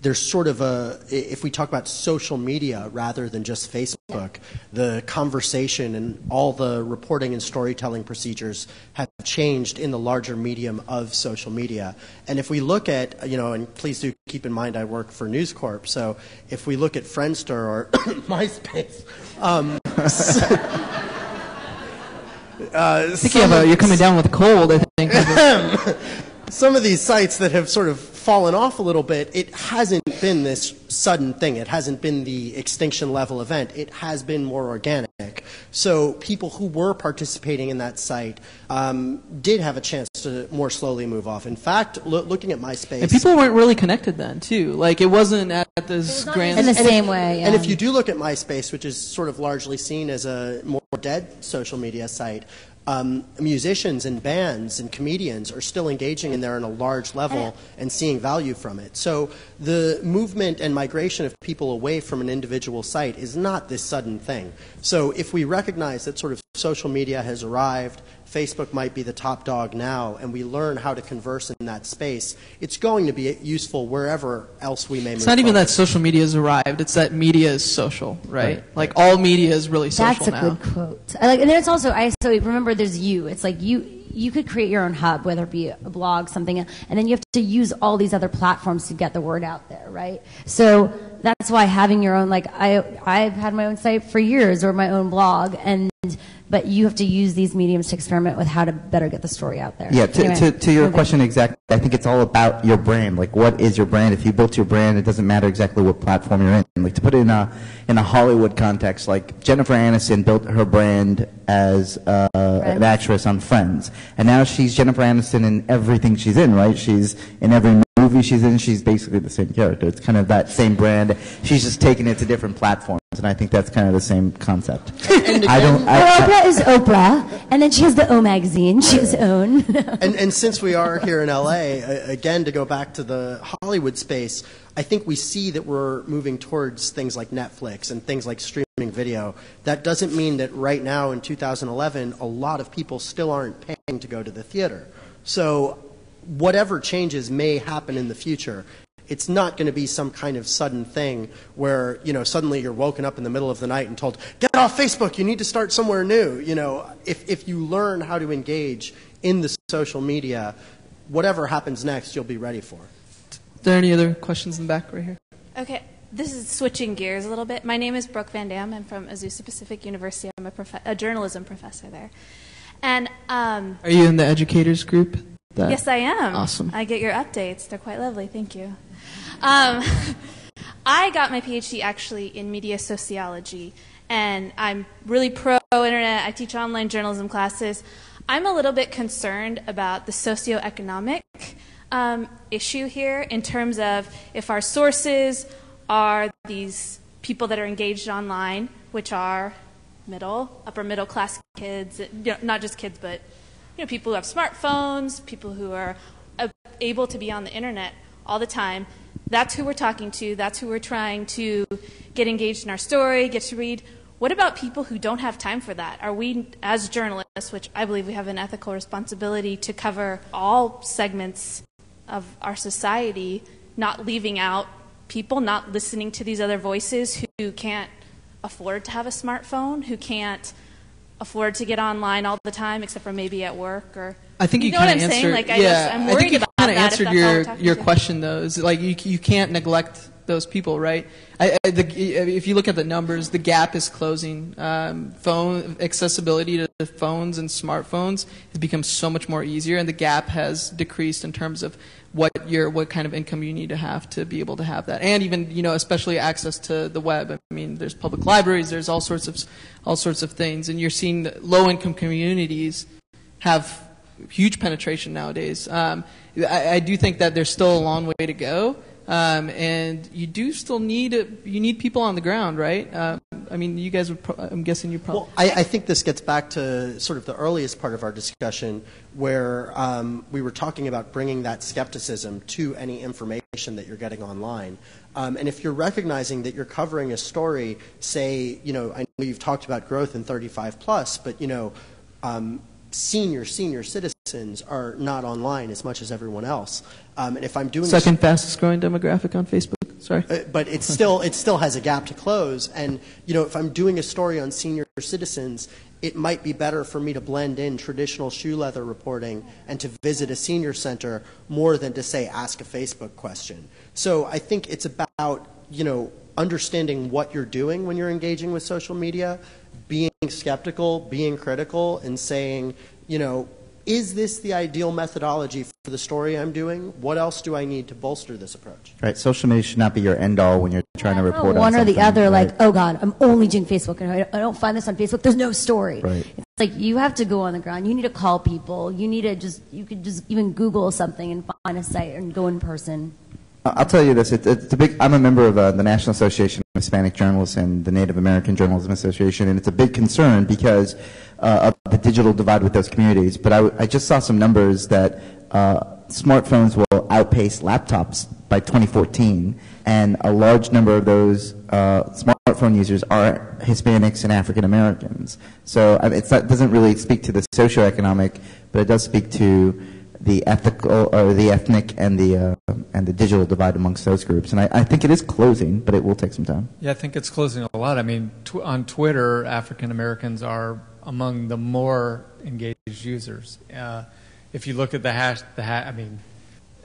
there's sort of if we talk about social media rather than just Facebook, the conversation and all the reporting and storytelling procedures have changed in the larger medium of social media. And if we look at, and please do keep in mind I work for News Corp, so if we look at Friendster or MySpace, I think you're coming down with a cold, I think. Some of these sites that have sort of fallen off a little bit, it hasn't been this sudden thing. It hasn't been the extinction level event. It has been more organic. So people who were participating in that site did have a chance to more slowly move off. In fact, looking at MySpace... And people weren't really connected then, too. Like, it wasn't at this grand... In the same way, yeah. And if you do look at MySpace, which is sort of largely seen as a more dead social media site, musicians and bands and comedians are still engaging in there on a large level and seeing value from it. So the movement and migration of people away from an individual site is not this sudden thing. So if we recognize that sort of social media has arrived, Facebook might be the top dog now, and we learn how to converse in that space, it's going to be useful wherever else we may move. It's not even that social media has arrived, it's that media is social, right? Like all media is really social now. That's a good quote. And there's also, so remember there's you. It's like you could create your own hub, whether it be a blog, something, and then you have to use all these other platforms to get the word out there, right? So that's why having your own, like I've had my own site for years or my own blog, but you have to use these mediums to experiment with how to better get the story out there. Yeah, to your question exactly, I think it's all about your brand. Like, what is your brand? If you built your brand, it doesn't matter exactly what platform you're in. Like, to put it in a Hollywood context, like Jennifer Aniston built her brand as an actress on Friends, and now she's Jennifer Aniston in everything she's in, right? She's in every movie she's in, she's basically the same character. It's kind of that same brand. She's just taking it to different platforms, and I think that's kind of the same concept. Oprah is Oprah, and then she has the O magazine, she has own. and since we are here in LA, again, to go back to the Hollywood space, I think we see that we're moving towards things like Netflix and things like streaming video. That doesn't mean that right now in 2011, a lot of people still aren't paying to go to the theater. So whatever changes may happen in the future, it's not going to be some kind of sudden thing where, suddenly you're woken up in the middle of the night and told, get off Facebook, you need to start somewhere new. If you learn how to engage in the social media, whatever happens next, you'll be ready for. Are there any other questions in the back right here? Okay, this is switching gears a little bit. My name is Brooke Van Dam. I'm from Azusa Pacific University. I'm a journalism professor there. And are you in the educators group? Yes, I am. Awesome. I get your updates. They're quite lovely. Thank you. I got my PhD actually in media sociology, and I'm really pro-internet. I teach online journalism classes. I'm a little bit concerned about the socioeconomic issue here in terms of if our sources are these people that are engaged online, which are upper middle class kids, not just kids, but people who have smartphones, people who are able to be on the internet all the time. That's who we're talking to. That's who we're trying to get engaged in our story, get to read. What about people who don't have time for that? Are we, as journalists, which I believe we have an ethical responsibility to cover all segments of our society, not leaving out people, not listening to these other voices who can't afford to have a smartphone, who can't afford to get online all the time, except for maybe at work? Or I think you know what I'm answered, saying? Like, I'm I worried think you about kind of that. answered your question, though. Is like you can't neglect those people, right? If you look at the numbers, the gap is closing. Phone accessibility to phones and smartphones has become so much more easier, and the gap has decreased in terms of what kind of income you need to have be able to have that, and even especially access to the web. I mean, there's public libraries, there's all sorts of things, and you're seeing low-income communities have huge penetration nowadays. I do think that there's still a long way to go. And you do still need people on the ground, right? I mean, you guys I'm guessing you probably. Well, I think this gets back to sort of the earliest part of our discussion where we were talking about bringing that skepticism to any information that you're getting online. And if you're recognizing that you're covering a story, say, I know you've talked about growth in 35 plus, but, senior citizens are not online as much as everyone else. And if I'm doing second fastest growing demographic on Facebook. Sorry, but it still has a gap to close. And if I'm doing a story on senior citizens, it might be better for me to blend in traditional shoe leather reporting and to visit a senior center more than to say ask a Facebook question. So I think it's about understanding what you're doing when you're engaging with social media, being skeptical, being critical, and saying, is this the ideal methodology for the story I'm doing? What else do I need to bolster this approach? Right. Social media should not be your end all when you're trying to report on one or the other. Right? Like, oh God, I'm only doing Facebook, and I don't find this on Facebook. There's no story. Right. It's like you have to go on the ground. You need to call people. You could just even Google something and find a site and go in person. I'll tell you this. It's a big. I'm a member of the National Association of Hispanic Journalists and the Native American Journalism Association, and it's a big concern because of the digital divide with those communities. But I just saw some numbers that smartphones will outpace laptops by 2014, and a large number of those smartphone users are Hispanics and African Americans. So it doesn't really speak to the socioeconomic, but it does speak to the ethical or the ethnic and the digital divide amongst those groups. And I think it is closing, but it will take some time. Yeah, I think it's closing a lot. I mean, on Twitter, African Americans are among the more engaged users. If you look at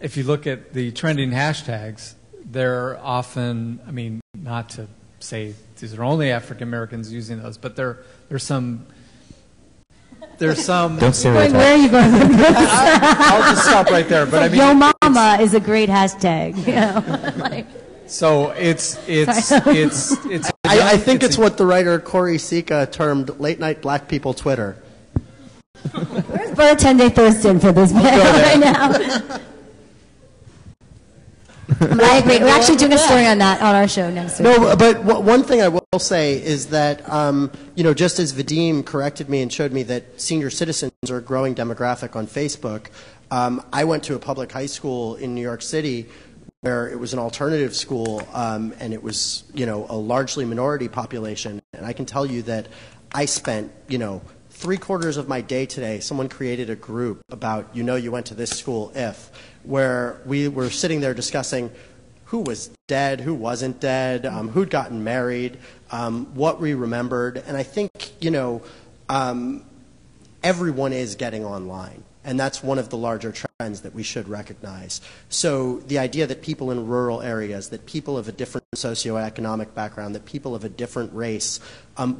if you look at the trending hashtags, they're often, not to say these are only African Americans using those, but there's some. Don't stereotype. Where are you going? I'll just stop right there. But Yo Mama is a great hashtag. So it's. I think it's what the writer Corey Sika termed late night black people Twitter. Where's Brother Tende Thurston for this right now? I agree. We're actually doing a story on that on our show next week. No, but one thing I will say is that, just as Vadim corrected me and showed me that senior citizens are a growing demographic on Facebook, I went to a public high school in New York City where it was an alternative school, and it was, a largely minority population. And I can tell you that I spent, 3/4 of my day today, someone created a group about, you went to this school where we were sitting there discussing who was dead, who wasn't dead, who'd gotten married, what we remembered. And I think, everyone is getting online. And that's one of the larger trends that we should recognize. So the idea that people in rural areas, that people of a different socioeconomic background, that people of a different race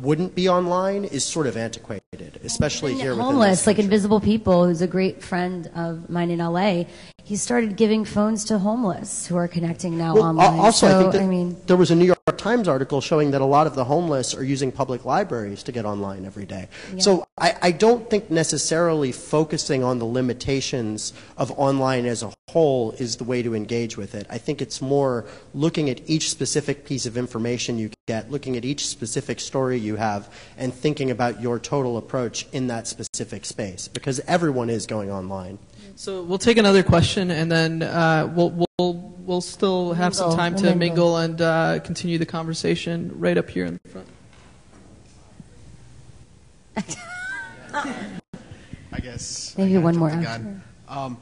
wouldn't be online is sort of antiquated, especially here within homeless, this like country. Invisible People, who's a great friend of mine in LA. He started giving phones to homeless who are connecting now online. Also, so, I think that there was a New York Times article showing that a lot of the homeless are using public libraries to get online every day. Yeah. So I don't think necessarily focusing on the limitations of online as a whole is the way to engage with it. I think it's more looking at each specific piece of information you get, looking at each specific story you have, and thinking about your total approach in that specific space, because everyone is going online. So we'll take another question, and then we'll still have some time to mingle and continue the conversation right up here in the front. I guess. Maybe one more. My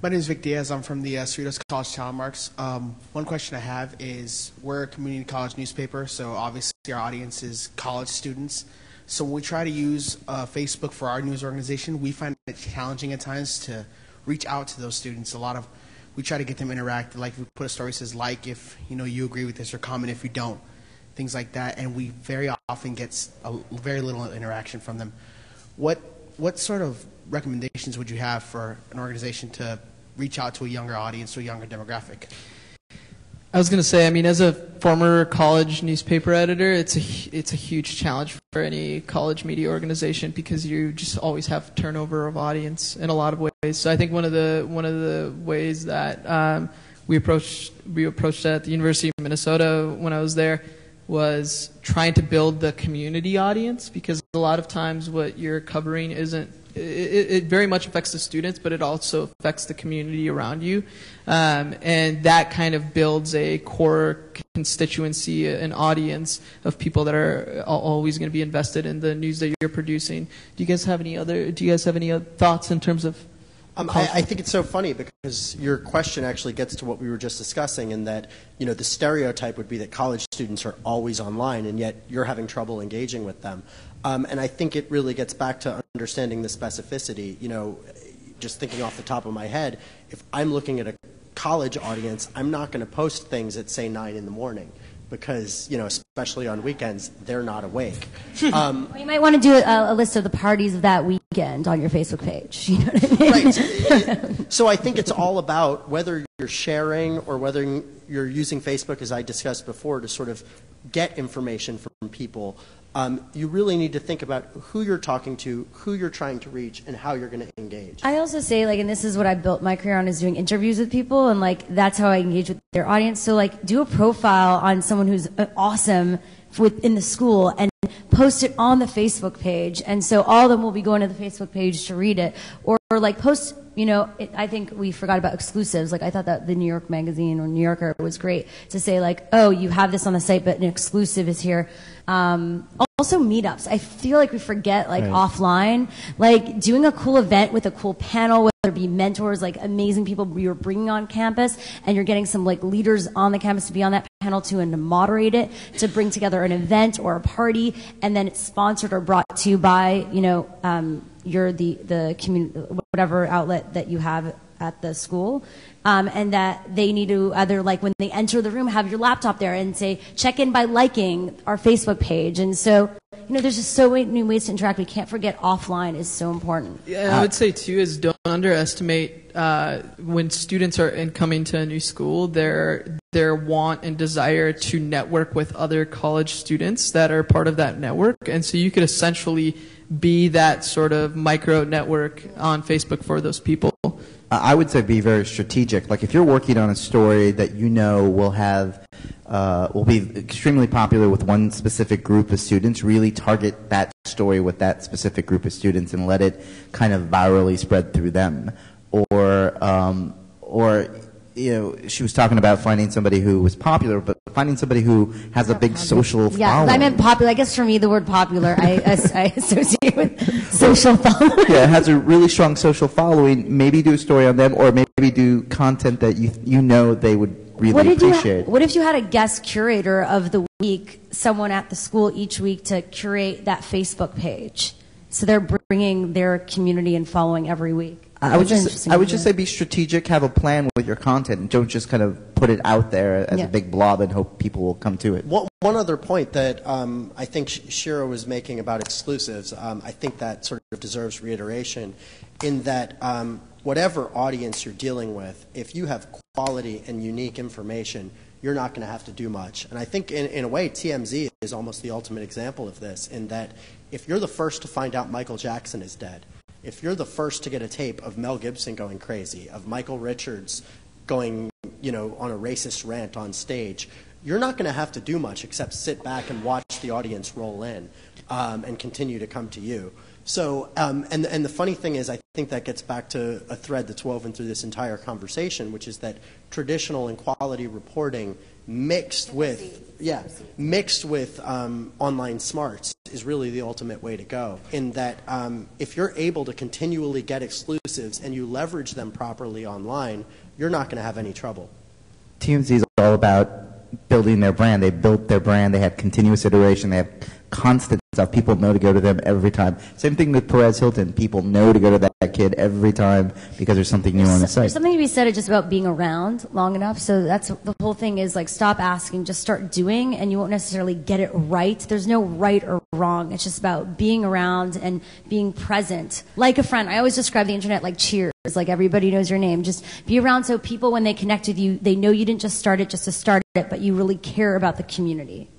name is Vic Diaz. I'm from the Cerritos College Talent Marks. One question I have is, we're a community college newspaper, so obviously our audience is college students. So when we try to use Facebook for our news organization, we find it challenging at times to reach out to those students. We try to get them interact. Like, we put a story that says, like, if you agree with this, or comment if you don't, things like that. And we very often get very little interaction from them. What sort of recommendations would you have for an organization to reach out to a younger audience, to a younger demographic? I was going to say, as a former college newspaper editor, it's a huge challenge for any college media organization, because you just always have turnover of audience in a lot of ways. So I think one of the ways that we approached that at the University of Minnesota when I was there was trying to build the community audience, because a lot of times what you're covering it very much affects the students, but it also affects the community around you. And that kind of builds a core constituency, an audience of people that are always going to be invested in the news that you're producing. Do you guys have any other thoughts in terms of? I think it's so funny, because your question actually gets to what we were just discussing, in that the stereotype would be that college students are always online, and yet you're having trouble engaging with them. And I think it really gets back to understanding the specificity. Just thinking off the top of my head, if I'm looking at a college audience, I'm not going to post things at, say, 9 in the morning, because, especially on weekends, they're not awake. You might want to do a list of the parties of that weekend on your Facebook page. You know what I mean? Right. So I think it's all about whether you're sharing or whether you're using Facebook, as I discussed before, to sort of get information from people. You really need to think about who you're talking to, who you're trying to reach, and how you're going to engage. I also say, and this is what I built my career on, is doing interviews with people, and that's how I engage with their audience. So do a profile on someone who's awesome within the school and post it on the Facebook page, and so all of them will be going to the Facebook page to read it, or post. I think we forgot about exclusives. I thought that the New York Magazine or New Yorker was great to say, oh, you have this on the site, but an exclusive is here. Also meetups. I feel like we forget right. Offline, doing a cool event with a cool panel, whether it be mentors, amazing people you're bringing on campus, and you're getting some leaders on the campus to be on that panel too, and to moderate it, to bring together an event or a party, and then it's sponsored or brought to you by you're the community, whatever outlet that you have at the school, and that they need to either when they enter the room, have your laptop there and say, check in by liking our Facebook page. And so, there's just so many ways to interact. We can't forget offline is so important. Yeah, I would say too is don't underestimate when students are coming to a new school, their want and desire to network with other college students that are part of that network. And so you could essentially be that sort of micro network on Facebook for those people. I would say be very strategic. If you're working on a story that will be extremely popular with one specific group of students, really target that story with that specific group of students and let it kind of virally spread through them. Or she was talking about finding somebody who was popular, but finding somebody who has a big social following. Yeah, I meant popular. I guess for me, the word popular, I associate with social following. Yeah, it has a really strong social following. Maybe do a story on them, or maybe do content that they would really appreciate. What if you had a guest curator of the week, someone at the school each week to curate that Facebook page? So they're bringing their community and following every week. I would just say be strategic, have a plan with your content, and don't just kind of put it out there as a big blob and hope people will come to it. One other point that I think Shira was making about exclusives, I think that sort of deserves reiteration, in that whatever audience you're dealing with, if you have quality and unique information, you're not going to have to do much. And I think in a way TMZ is almost the ultimate example of this, in that if you're the first to find out Michael Jackson is dead, if you're the first to get a tape of Mel Gibson going crazy, of Michael Richards going, on a racist rant on stage, you're not going to have to do much except sit back and watch the audience roll in. and continue to come to you. So, and the funny thing is, I think that gets back to a thread that's woven through this entire conversation, which is that traditional and quality reporting mixed with online smarts is really the ultimate way to go. In that, if you're able to continually get exclusives and you leverage them properly online, you're not going to have any trouble. TMZ is all about building their brand. They built their brand. They have continuous iteration. They have constant stuff. People know to go to them every time. Same thing with Perez Hilton. People know to go to that kid every time because there's something new on the site. There's something to be said just about being around long enough. So that's the whole thing is like stop asking, just start doing, and you won't necessarily get it right. There's no right or wrong. It's just about being around and being present. Like a friend. I always describe the internet like Cheers. Like everybody knows your name. Just be around so people, when they connect with you, they know you didn't just start it just to start it, but you really care about the community.